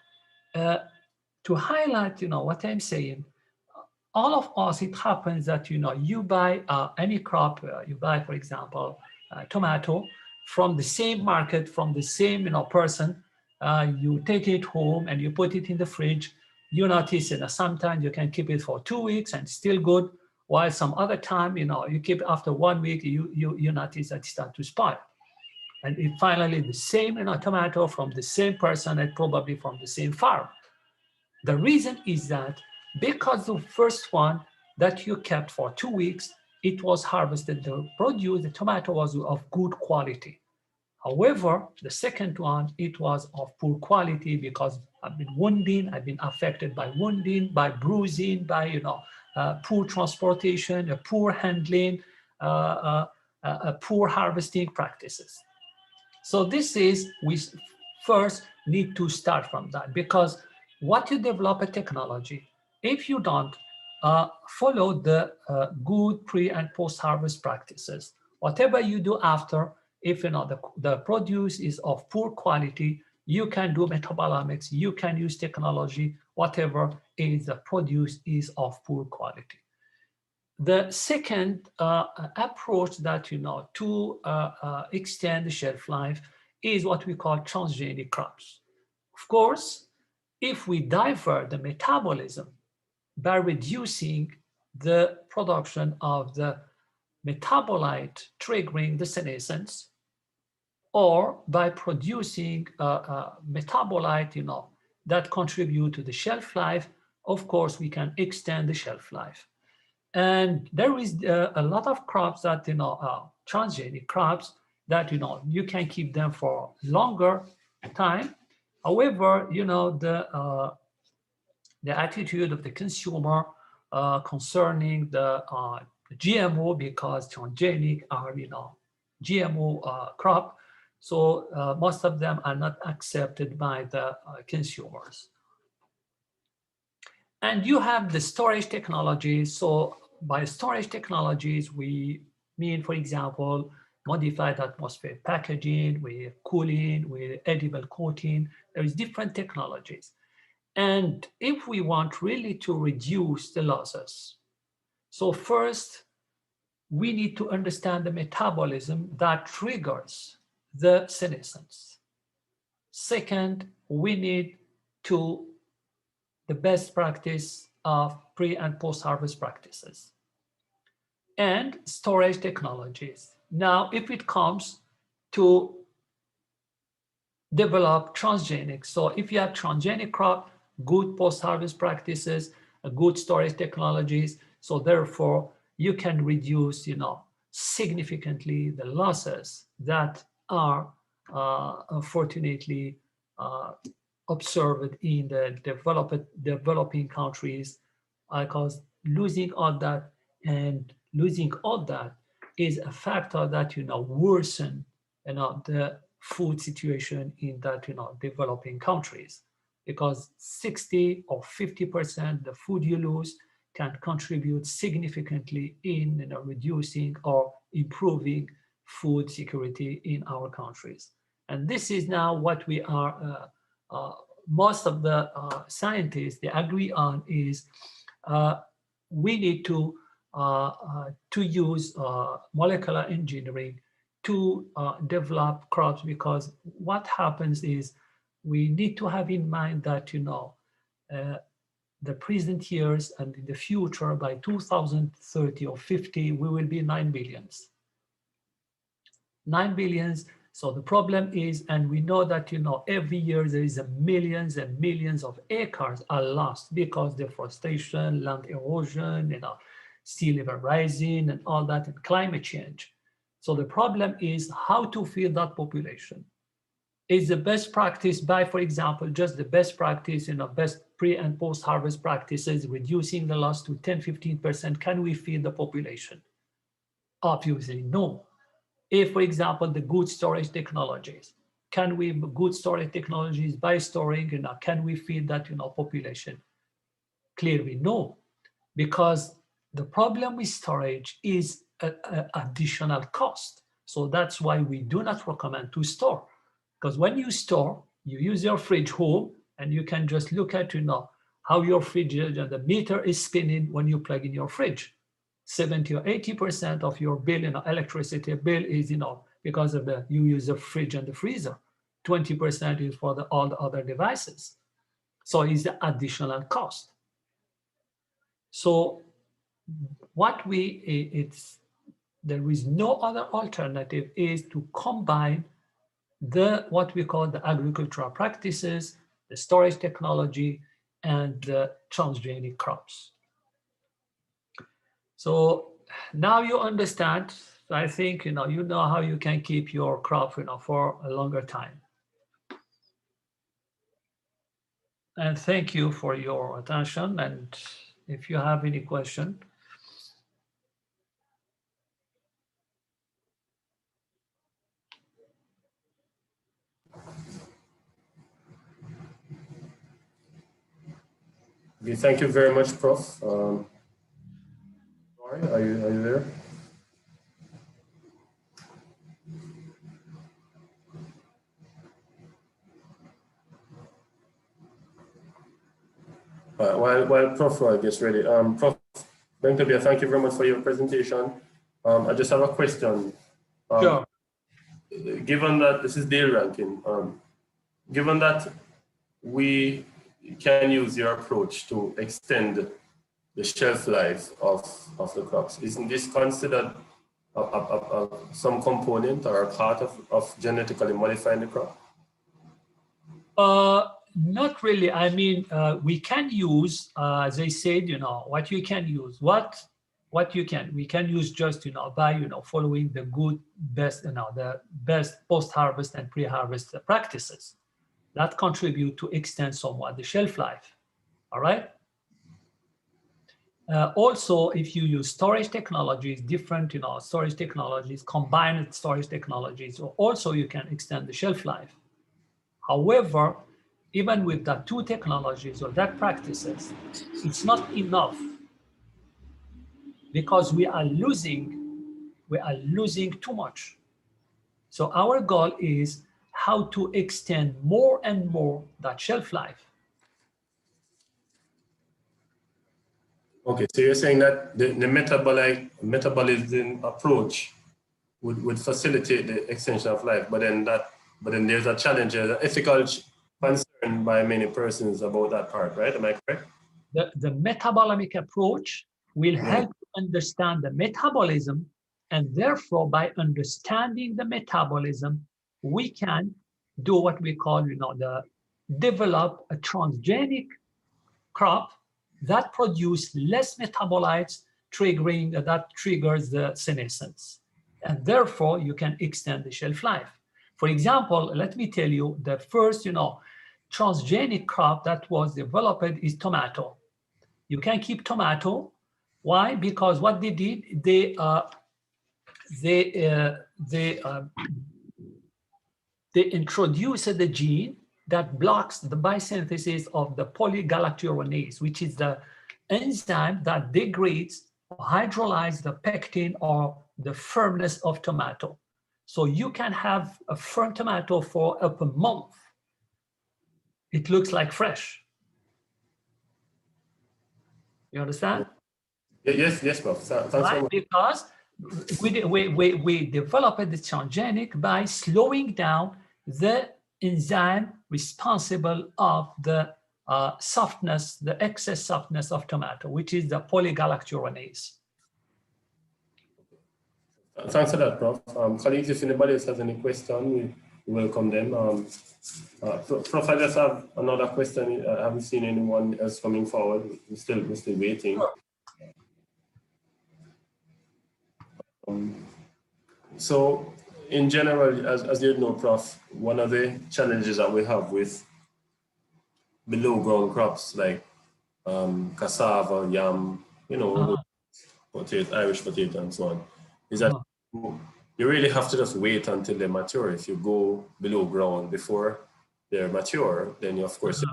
To highlight what I'm saying, all of us, it happens that you buy any crop, you buy, for example, tomato from the same market, from the same person. You take it home and you put it in the fridge. You notice sometimes you can keep it for 2 weeks and still good, while some other time you keep it after 1 week, you notice that it starts to spoil. And it finally the same tomato from the same person and probably from the same farm. The reason is that because the first one that you kept for 2 weeks, it was harvested, the produce, the tomato was of good quality. However, the second one, it was of poor quality because I've been wounding, I've been affected by wounding, by bruising, by poor transportation, poor handling, poor harvesting practices. So this is, we first need to start from that, because what you develop a technology, if you don't follow the good pre and post harvest practices, whatever you do after, if the produce is of poor quality, you can do metabolomics, you can use technology, whatever is the produce is of poor quality. The second approach that to extend the shelf life is what we call transgenic crops. Of course, if we divert the metabolism by reducing the production of the metabolite triggering the senescence, or by producing a metabolite that contribute to the shelf life, of course we can extend the shelf life. And there is a lot of crops that transgenic crops that you can keep them for longer time. However, the attitude of the consumer concerning the GMO, because transgenic are GMO crop, so most of them are not accepted by the consumers. And you have the storage technologies. So by storage technologies, we mean, for example, modified atmosphere packaging, with cooling, with edible coating. There is different technologies. And if we want really to reduce the losses, so first, we need to understand the metabolism that triggers the senescence. Second, we need to the best practice of pre and post-harvest practices and storage technologies. Now, if it comes to develop transgenic, so if you have transgenic crop, good post-harvest practices, good storage technologies, so therefore you can reduce, significantly the losses that are unfortunately observed in the developing countries, because losing all that is a factor that worsen the food situation in that developing countries, because 60 or 50% the food you lose can contribute significantly in reducing or improving food security in our countries. And this is now what we are, most of the scientists, they agree on is we need to use molecular engineering to develop crops, because what happens is we need to have in mind that, the present years and in the future, by 2030 or 50, we will be 9 billions. 9 billions. So the problem is, and we know that, every year there is millions and millions of acres are lost because deforestation, land erosion, sea level rising and all that, and climate change. So the problem is how to feed that population. Is the best practice by, for example, just the best practice, best pre and post harvest practices, reducing the loss to 10, 15%, can we feed the population? Obviously, no. If, for example, the good storage technologies, can we, good storage technologies by storing, can we feed that, population? Clearly, no, because the problem with storage is an additional cost. So that's why we do not recommend to store. Because when you store, you use your fridge home, and you can just look at, how your fridge, the meter is spinning when you plug in your fridge. 70 or 80% of your bill, electricity bill is, because of you use the fridge and the freezer. 20% is for all the other devices. So it's the additional cost. So there is no other alternative is to combine what we call the agricultural practices, the storage technology, and the transgenic crops. So now you understand, I think, you know how you can keep your crop, for a longer time. And thank you for your attention. And if you have any question. Okay, thank you very much, Prof. Sorry, are you there? While Prof Roy gets ready, Prof Ben Kebler, thank you very much for your presentation. I just have a question. Sure. Given that this is Dale Rankin, given that we can use your approach to extend the shelf life of the crops, isn't this considered some component or a part of genetically modifying the crop? Not really. I mean, we can use, as I said, what you can use, we can use just, by, following the the best post-harvest and pre-harvest practices that contribute to extend somewhat the shelf life. All right. Also, if you use storage technologies, different, storage technologies, combined storage technologies, also you can extend the shelf life. However, even with that two technologies or that practices, it's not enough, because we are losing too much. So our goal is how to extend more and more that shelf life. Okay, so you're saying that the metabolism approach would facilitate the extension of life, but then there's a challenge, there's an ethical concern by many persons about that part, right? Am I correct? The metabolomic approach will help you understand the metabolism, and therefore by understanding the metabolism, we can do what we call, develop a transgenic crop that produce less metabolites, that triggers the senescence. And therefore you can extend the shelf life. For example, let me tell you, the first, transgenic crop that was developed is tomato. You can keep tomato. Why? Because what they did, they introduced the gene that blocks the biosynthesis of the polygalacturonase, which is the enzyme that degrades or hydrolyzes the pectin or the firmness of tomato. So you can have a firm tomato for up a month. It looks like fresh. You understand? Yes, yes, Prof. Thanks Right? very much. Because we developed the transgenic by slowing down the enzyme responsible of the softness, the excess softness of tomato, which is the polygalacturonase. Thanks for that, Prof. Colleagues, if anybody else has any question, we welcome them. Prof, I just have another question. I haven't seen anyone else coming forward. We're still waiting. So, in general, as you know, Prof, one of the challenges that we have with below ground crops like cassava, yam, you know, potato, Irish potato, and so on, is that you really have to just wait until they mature. If you go below ground before they're mature, then you, of course,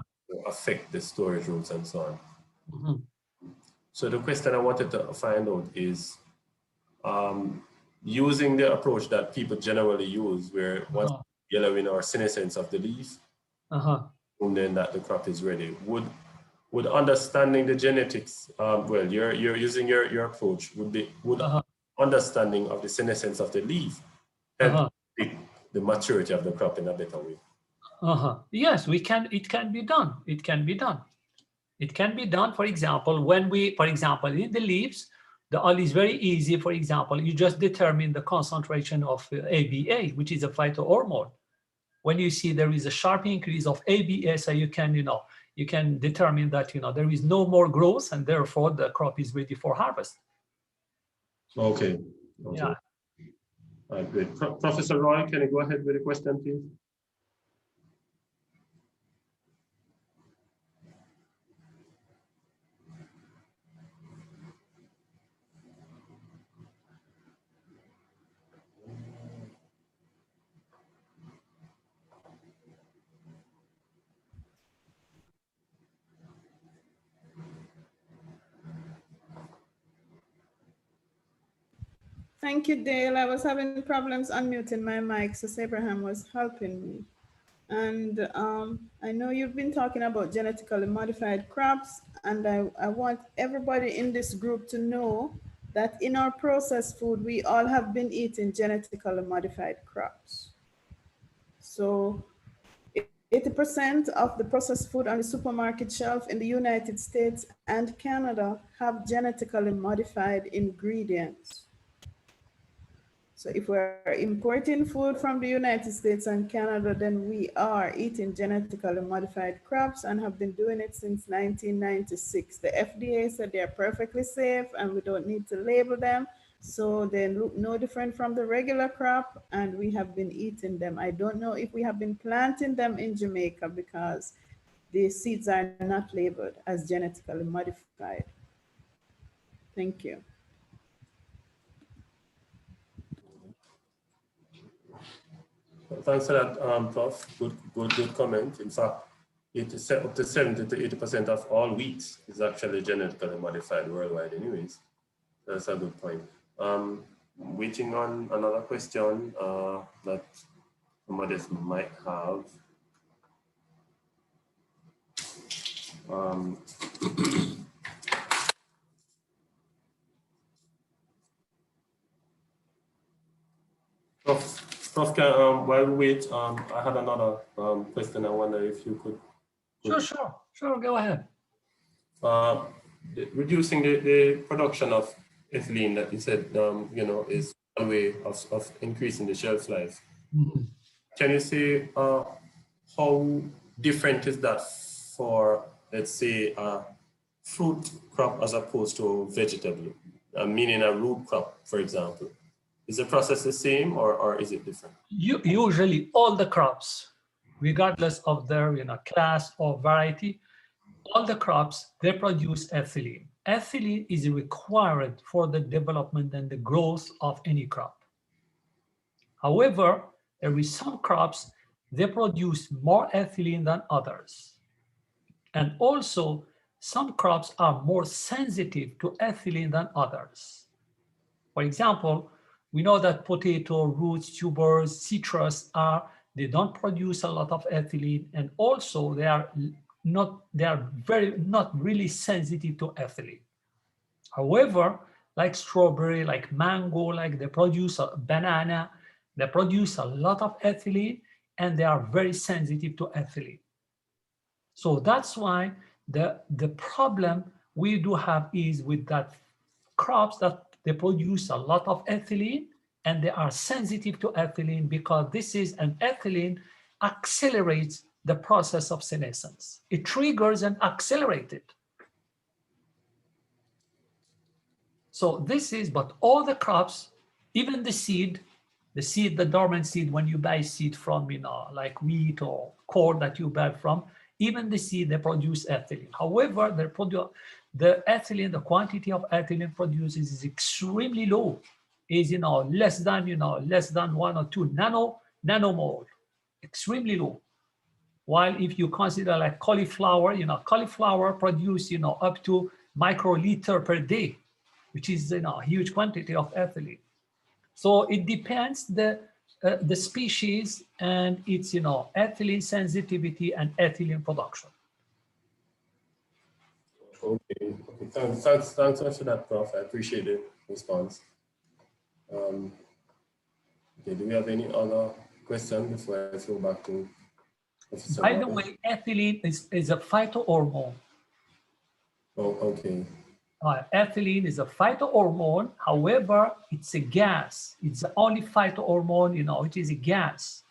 affect the storage routes and so on. So the question I wanted to find out is, using the approach that people generally use, where once yellowing or senescence of the leaf, and then that the crop is ready, would understanding the genetics, well, you're using your approach, would understanding of the senescence of the leaf help predict the maturity of the crop in a better way? Yes, we can. It can be done. It can be done. It can be done. For example, when we, for example, in the leaves, the oil is very easy. For example, you just determine the concentration of ABA, which is a phytohormone. When you see there is a sharp increase of ABA, so you can, you can determine that, there is no more growth, and therefore the crop is ready for harvest. Okay. Yeah. All right, great. Professor Roy, can you go ahead with the question, please? Thank you, Dale. I was having problems unmuting my mic, so Abraham was helping me. And I know you've been talking about genetically modified crops, and I want everybody in this group to know that in our processed food, we all have been eating genetically modified crops. So 80% of the processed food on the supermarket shelf in the United States and Canada have genetically modified ingredients. So if we're importing food from the United States and Canada, then we are eating genetically modified crops and have been doing it since 1996. The FDA said they're perfectly safe and we don't need to label them. So they look no different from the regular crop, and we have been eating them. I don't know if we have been planting them in Jamaica because the seeds are not labeled as genetically modified. Thank you. Thanks for that, Prof. Good comment. In fact, up to 70 to 80% of all wheat is actually genetically modified worldwide anyways. That's a good point. Waiting on another question that somebody else might have. Prof, while we wait, I had another question. I wonder if you could. Sure, go ahead. Reducing the production of ethylene that you said, is one way of increasing the shelf life. Can you say how different is that for, let's say, a fruit crop as opposed to vegetable, meaning a root crop, for example? Is the process the same or is it different? Usually all the crops, regardless of their class or variety, all the crops, they produce ethylene. Ethylene is required for the development and the growth of any crop. However, there is some crops, they produce more ethylene than others. And also, some crops are more sensitive to ethylene than others. For example, We know that potato, roots, tubers, citrus they don't produce a lot of ethylene, and also they are not really sensitive to ethylene. However, like strawberry, like mango, like they produce a banana, they produce a lot of ethylene, and they are very sensitive to ethylene. So that's why the problem we do have is with that crops that they produce a lot of ethylene and they are sensitive to ethylene, because this is an ethylene accelerates the process of senescence. It triggers and accelerates it. So this is, but all the crops, even the seed, the dormant seed, when you buy seed from, like wheat or corn that you buy from, even the seed, they produce ethylene. However, the ethylene, the quantity of ethylene produced is extremely low, is less than 1 or 2 nanomole, extremely low. While if you consider like cauliflower, cauliflower produce up to microliter per day, which is a huge quantity of ethylene. So it depends the species and its ethylene sensitivity and ethylene production. Okay. Thanks for that, Prof. I appreciate the response. Okay, do we have any other questions before I go back to Professor By the Roy? way, ethylene is a phytohormone. Oh, okay. Ethylene is a phytohormone. However, it's a gas. It's the only phytohormone, it is a gas.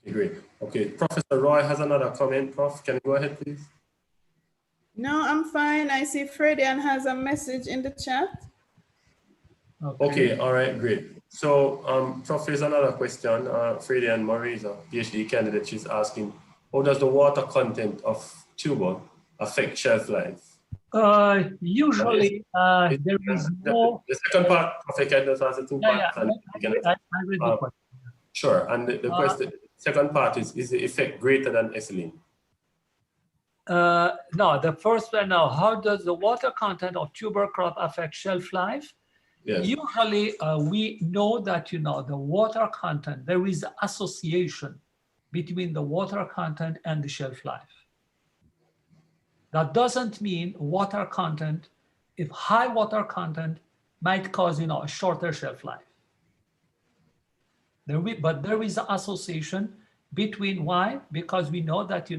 Okay, great. Okay, Professor Roy has another comment. Prof, can you go ahead, please? No, I'm fine. I see Fredian has a message in the chat. Okay, all right, great. So, Prof, here's another question. Fredian Murray is a PhD candidate. She's asking, how does the water content of tuber affect shelf life? Usually, there is no... The second part, Prof, I can just answer 2 parts. I read the question. Sure, and the question, second part is the effect greater than ethylene? No, the first one now, how does the water content of tuber crop affect shelf life? Yes. Usually, we know that, the water content, there is association between the water content and the shelf life. That doesn't mean water content, if high water content might cause, a shorter shelf life. But there is an association between why? Because we know that,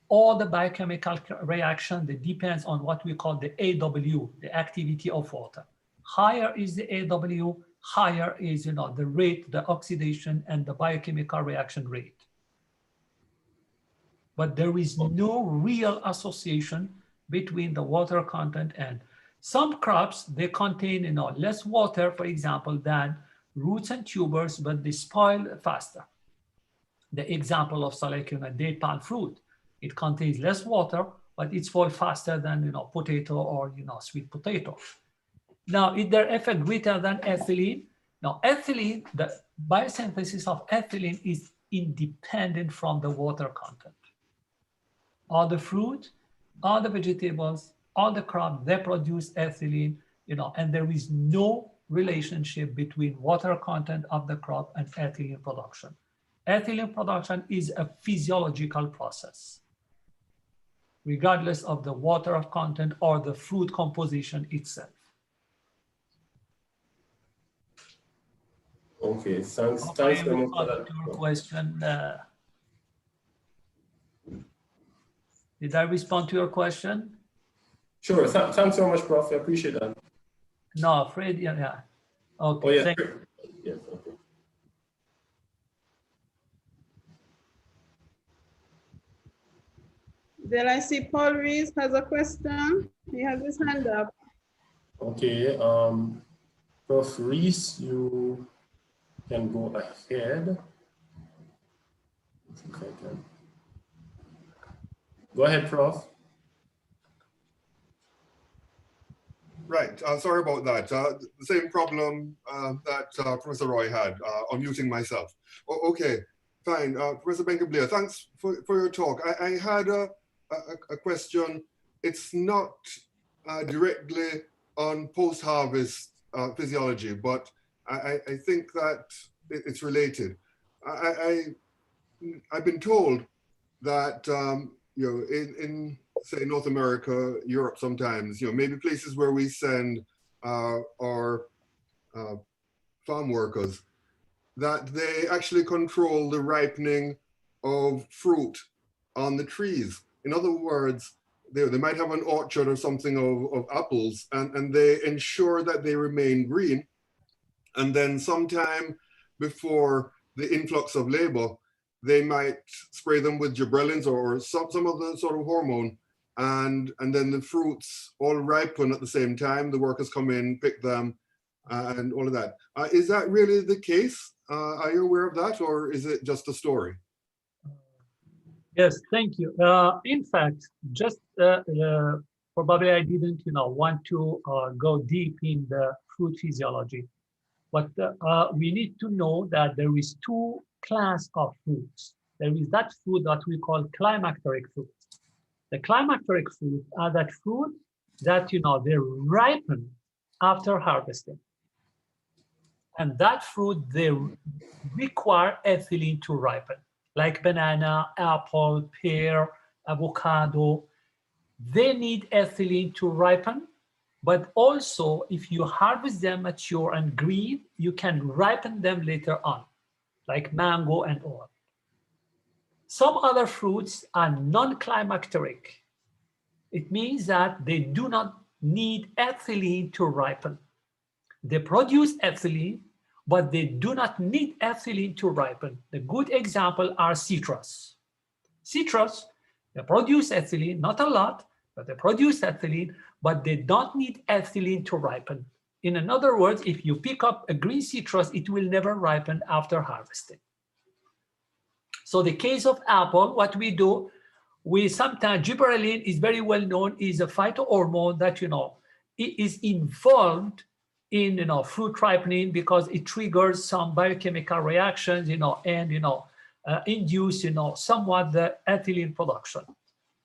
all the biochemical reaction that depends on what we call the AW, the activity of water. Higher is the AW, higher is, the rate, the oxidation and the biochemical reaction rate. But there is no real association between the water content and some crops. They contain, less water, for example, than roots and tubers, but they spoil faster. The example of date palm fruit, it contains less water, but it spoils faster than potato or sweet potato. Now, is there effect greater than ethylene? Now, ethylene, the biosynthesis of ethylene is independent from the water content. All the fruit, all the vegetables, all the crop, they produce ethylene, and there is no relationship between water content of the crop and ethylene production. Ethylene production is a physiological process, regardless of the water content or the fruit composition itself. Okay, thanks I very much for that. to your question. Did I respond to your question? Sure, thanks so much, Prof. I appreciate that. No, Fred, yeah. Okay, Oh, yeah. thank you. Yes, okay. Then I see Paul Rees has a question. He has his hand up. Okay, Prof. Rees, you can go ahead. Go ahead, Prof. Right, sorry about that. The same problem that Professor Roy had, unmuting myself. Okay, fine. Professor Ben Kebler, thanks for your talk. I had a question. It's not directly on post-harvest physiology, but I think that it's related. I've been told that you know, in say North America, Europe, sometimes, you know, maybe places where we send our farm workers, that they actually control the ripening of fruit on the trees. In other words, they might have an orchard or something of apples, and they ensure that they remain green. And then sometime before the influx of labor, they might spray them with gibberellins or some other sort of hormone. And then the fruits all ripen at the same time. The workers come in, pick them, and all of that. Is that really the case? Are you aware of that, or is it just a story? Yes, thank you. In fact, just probably I didn't, want to go deep in the food physiology, but we need to know that there is two class of foods. There is that food that we call climacteric foods. The climacteric foods are that food that, they ripen after harvesting. And that fruit, they require ethylene to ripen, like banana, apple, pear, avocado. They need ethylene to ripen, but also if you harvest them mature and green, you can ripen them later on, like mango and all. Some other fruits are non-climacteric. It means that they do not need ethylene to ripen. They produce ethylene, but they do not need ethylene to ripen. The good example are citrus. Citrus, they produce ethylene, not a lot, but they produce ethylene, but they don't need ethylene to ripen. In other words, if you pick up a green citrus, it will never ripen after harvesting. So the case of apple, what we do, we sometimes, gibberellin is very well known, is a phytohormone that, it is involved in, fruit ripening because it triggers some biochemical reactions, and, induce, somewhat the ethylene production.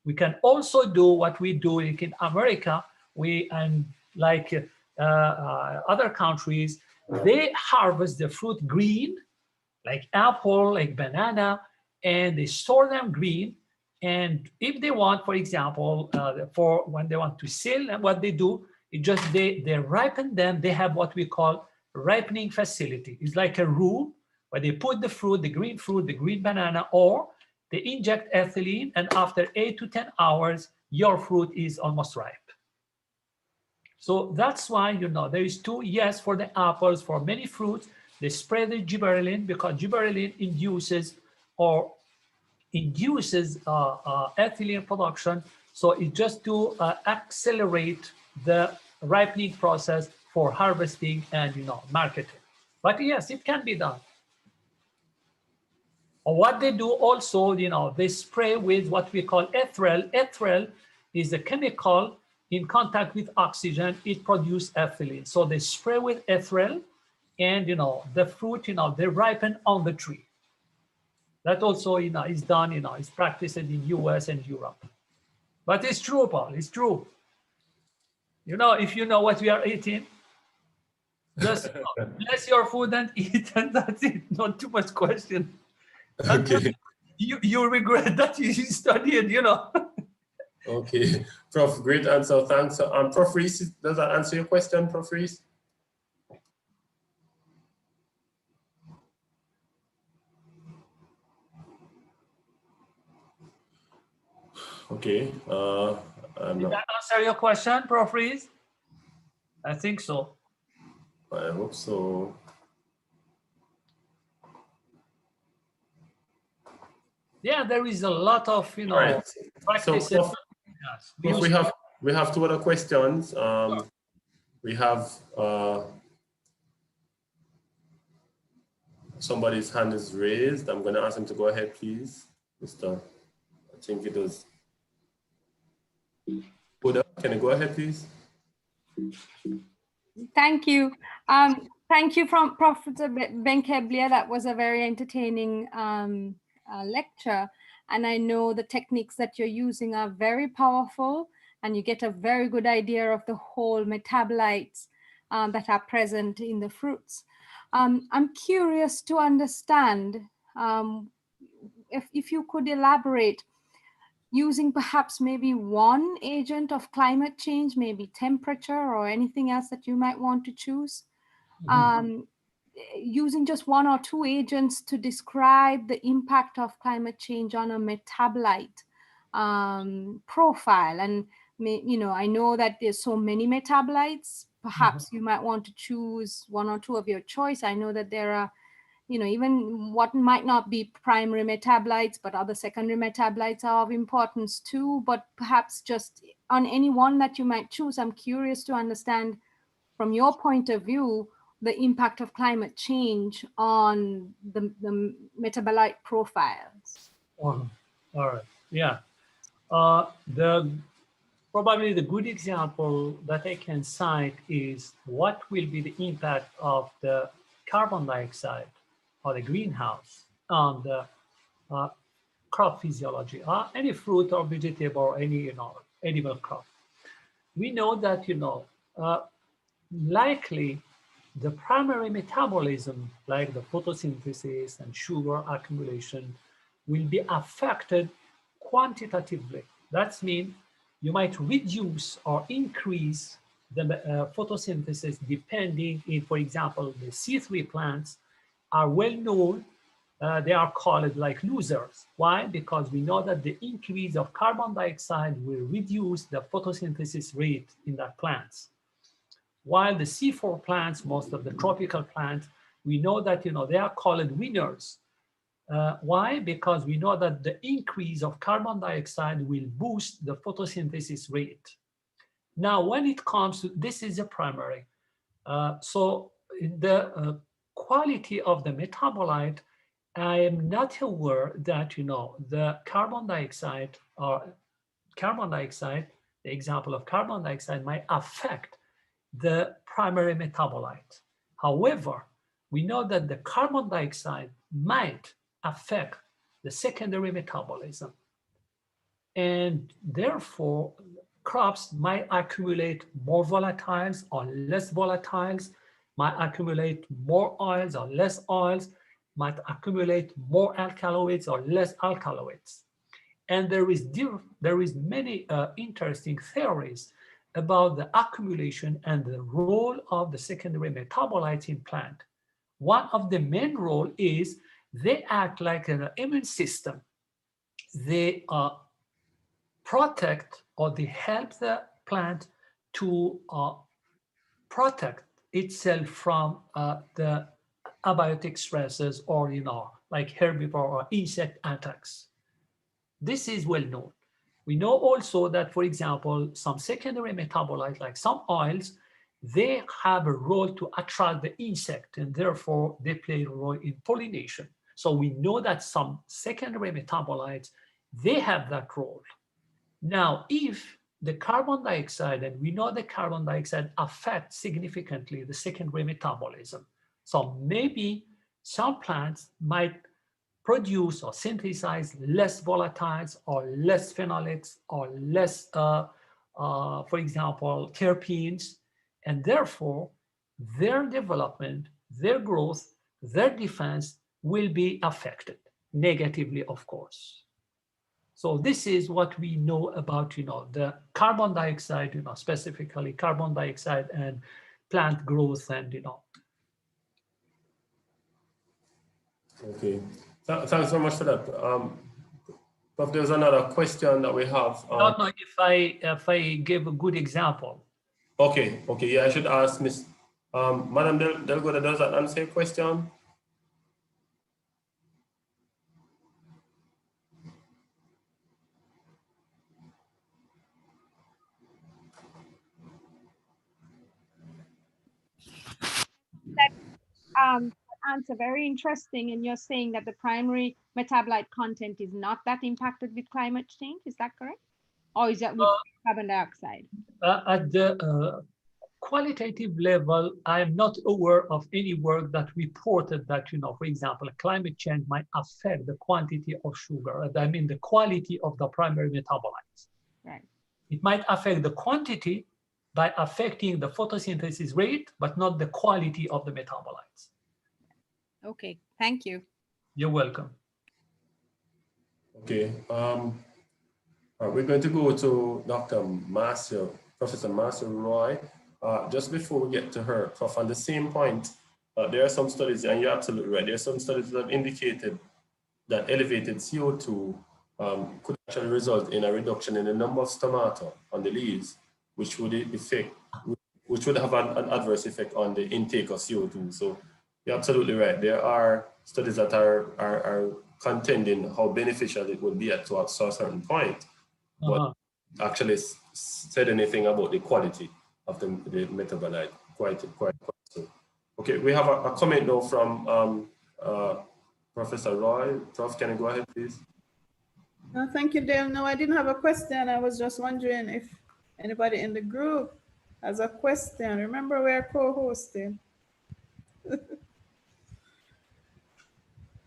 We can also do what we do in America, and like other countries, they harvest the fruit green, like apple, like banana, and they store them green. And if they want, for example, for when they want to sell, and what they do, it just they ripen them. They have what we call ripening facility. It's like a room where they put the fruit, the green banana, or they inject ethylene, and after 8 to 10 hours, your fruit is almost ripe. So that's why, there is two, yes, for the apples, for many fruits, they spray the gibberellin because gibberellin induces ethylene production. So it just to accelerate the ripening process for harvesting and, marketing. But yes, it can be done. Or what they do also, they spray with what we call ethyl. Ethyl is a chemical in contact with oxygen. It produces ethylene. So they spray with ethyl, and, the fruit, they ripen on the tree. That also, is done, is practiced in US and Europe. But it's true, Paul, it's true. If you know what we are eating, just bless your food and eat, and that's it. Not too much question. Okay. You regret that you studied, Okay. Prof, great answer. Thanks. Prof Reese, does that answer your question, Prof Reese? Okay. Did that answer your question, Prof Reese? I think so. I hope so. Yeah, there is a lot of, Right. practices. So, Prof, we have two other questions. Sure. We have somebody's hand is raised. I'm going to ask him to go ahead, please. Mr. I think it was Buddha. Can you go ahead, please? Thank you. Thank you, Professor Ben Kebler. That was a very entertaining lecture. And I know the techniques that you're using are very powerful, and you get a very good idea of the whole metabolites that are present in the fruits. I'm curious to understand if you could elaborate using perhaps maybe one agent of climate change, maybe temperature or anything else that you might want to choose. Using just one or two agents to describe the impact of climate change on a metabolite profile. And, I know that there's so many metabolites. Perhaps you might want to choose one or two of your choice. I know that there are, even what might not be primary metabolites, but other secondary metabolites are of importance too. But perhaps just on any one that you might choose, I'm curious to understand from your point of view, the impact of climate change on the metabolite profiles. All right, yeah. Probably the good example that I can cite is what will be the impact of the carbon dioxide or the greenhouse on the crop physiology, any fruit or vegetable or any edible crop. We know that likely the primary metabolism, like the photosynthesis and sugar accumulation, will be affected quantitatively. That means you might reduce or increase the photosynthesis depending in, for example, the C3 plants are well known. They are called like losers. Why? Because we know that the increase of carbon dioxide will reduce the photosynthesis rate in that plants. While the C4 plants, most of the tropical plants, we know that they are called winners. Why? Because we know that the increase of carbon dioxide will boost the photosynthesis rate. Now, when it comes to, this is a primary. So the quality of the metabolite, I am not aware that, the carbon dioxide, the example of carbon dioxide might affect the primary metabolite. However, we know that the carbon dioxide might affect the secondary metabolism. And therefore, crops might accumulate more volatiles or less volatiles, might accumulate more oils or less oils, might accumulate more alkaloids or less alkaloids. And there is many interesting theories about the accumulation and the role of the secondary metabolites in plant. One of the main role is they act like an immune system. They protect or they help the plant to protect itself from the abiotic stresses or, like herbivore or insect attacks. This is well known. We know also that, for example, some secondary metabolites, like some oils, they have a role to attract the insect, and therefore they play a role in pollination. So we know that some secondary metabolites, they have that role. Now, if the carbon dioxide, and we know the carbon dioxide affects significantly the secondary metabolism. So maybe some plants might produce or synthesize less volatiles or less phenolics or less, for example, terpenes, and therefore their development, their growth, their defense will be affected negatively, of course. So this is what we know about, the carbon dioxide, specifically carbon dioxide and plant growth and, Okay, thanks so much for that. But there's another question that we have. I don't know if I gave a good example. Okay, yeah, I should ask Miss Madam Delgado, does that answer your question? That answer very interesting, and you're saying that the primary metabolite content is not that impacted with climate change. Is that correct? Or is that with carbon dioxide? At the qualitative level, I am not aware of any work that reported that, for example, climate change might affect the quantity of sugar. I mean, the quality of the primary metabolites. Right. It might affect the quantity, by affecting the photosynthesis rate, but not the quality of the metabolites. Okay, thank you. You're welcome. Okay, we're going to go to Professor Marcia Roy. Just before we get to her, Prof, on the same point, there are some studies, and you're absolutely right, there are some studies that have indicated that elevated CO2 could actually result in a reduction in the number of stomata on the leaves, which would have an adverse effect on the intake of CO2. So you're absolutely right. There are studies that are contending how beneficial it would be to a certain point, but actually said anything about the quality of the metabolite quite so. Okay, we have a comment now from Professor Roy. Prof, can you go ahead, please? Thank you, Dale. No, I didn't have a question. I was just wondering if anybody in the group has a question. Remember, we're co-hosting.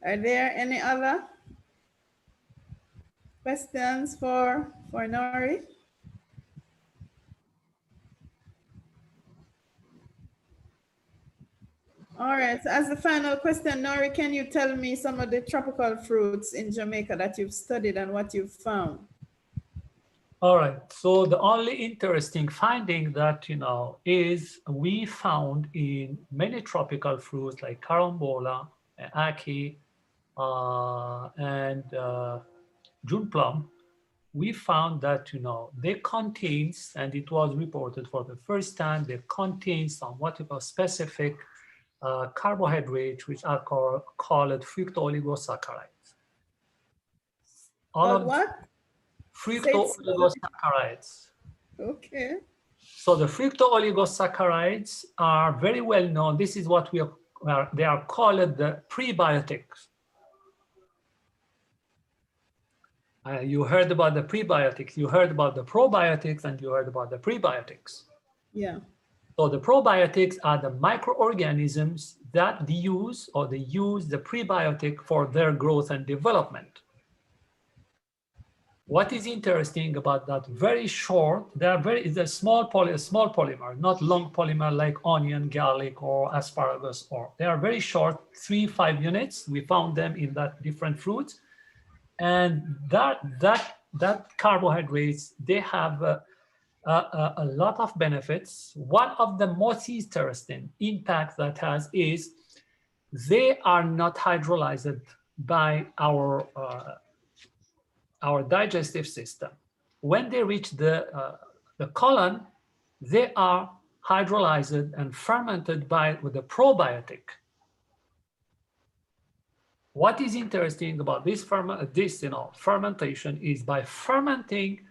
Are there any other questions for Nori? All right, so as the final question, Nori, can you tell me some of the tropical fruits in Jamaica that you've studied and what you've found? All right, so the only interesting finding that, is we found in many tropical fruits like carambola, ackee, and June plum, we found that, they contains, and it was reported for the first time, they contain some what we call specific carbohydrates, which are called fructooligosaccharides. All of what? Fructooligosaccharides. Okay. So the fructooligosaccharides are very well known. This is what they are called the prebiotics. You heard about the prebiotics, you heard about the probiotics, and you heard about the prebiotics. Yeah. So the probiotics are the microorganisms that use the prebiotic for their growth and development. What is interesting about that? Very short, it's a small polymer, not long polymer like onion, garlic, or asparagus. Or they are very short, 3-5 units. We found them in that different fruits, and that carbohydrates, they have a lot of benefits. One of the most interesting impacts that has is they are not hydrolyzed by our digestive system. When they reach the colon, they are hydrolyzed and fermented with the probiotic. What is interesting about this fermentation is by fermenting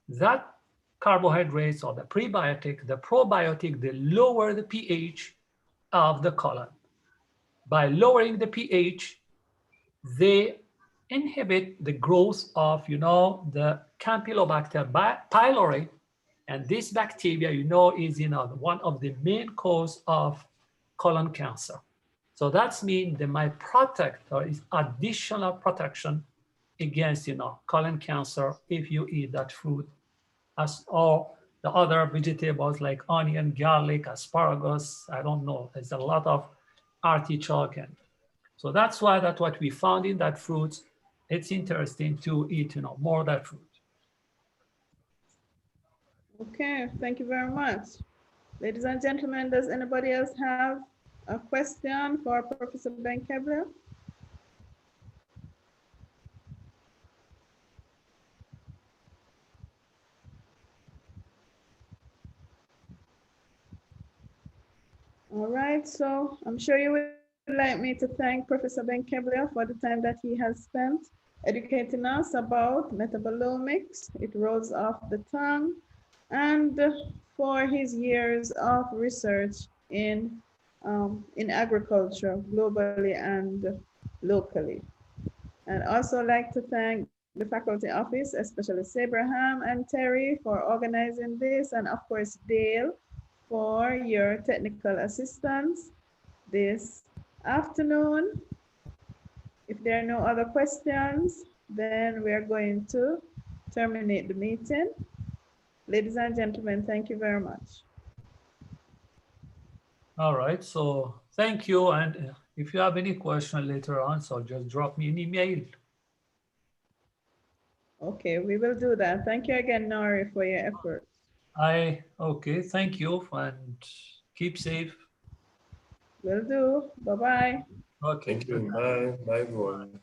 that carbohydrates or the probiotic, they lower the pH of the colon. By lowering the pH, they inhibit the growth of, the Campylobacter pylori, and this bacteria, is, one of the main cause of colon cancer. So that means they might protect, or is additional protection against, colon cancer if you eat that fruit, or the other vegetables like onion, garlic, asparagus. I don't know. There's a lot of artichoke, and so that's why what we found in that fruit. It's interesting to eat, more of that fruit. Okay, thank you very much. Ladies and gentlemen, does anybody else have a question for Professor Ben Kebler? All right, so I'm sure you would like me to thank Professor Ben Kebler for the time that he has spent educating us about metabolomics. It rolls off the tongue, and for his years of research in agriculture globally and locally. And also like to thank the faculty office, especially Sabraham and Terry, for organizing this, and of course Dale for your technical assistance this afternoon. If there are no other questions, then we are going to terminate the meeting. Ladies and gentlemen, thank you very much. All right. So thank you. And if you have any question later on, so just drop me an email. Okay, we will do that. Thank you again, Nori, for your efforts. Okay. Thank you and keep safe. Will do. Bye-bye. Okay. Thank you. Bye. Bye, everyone.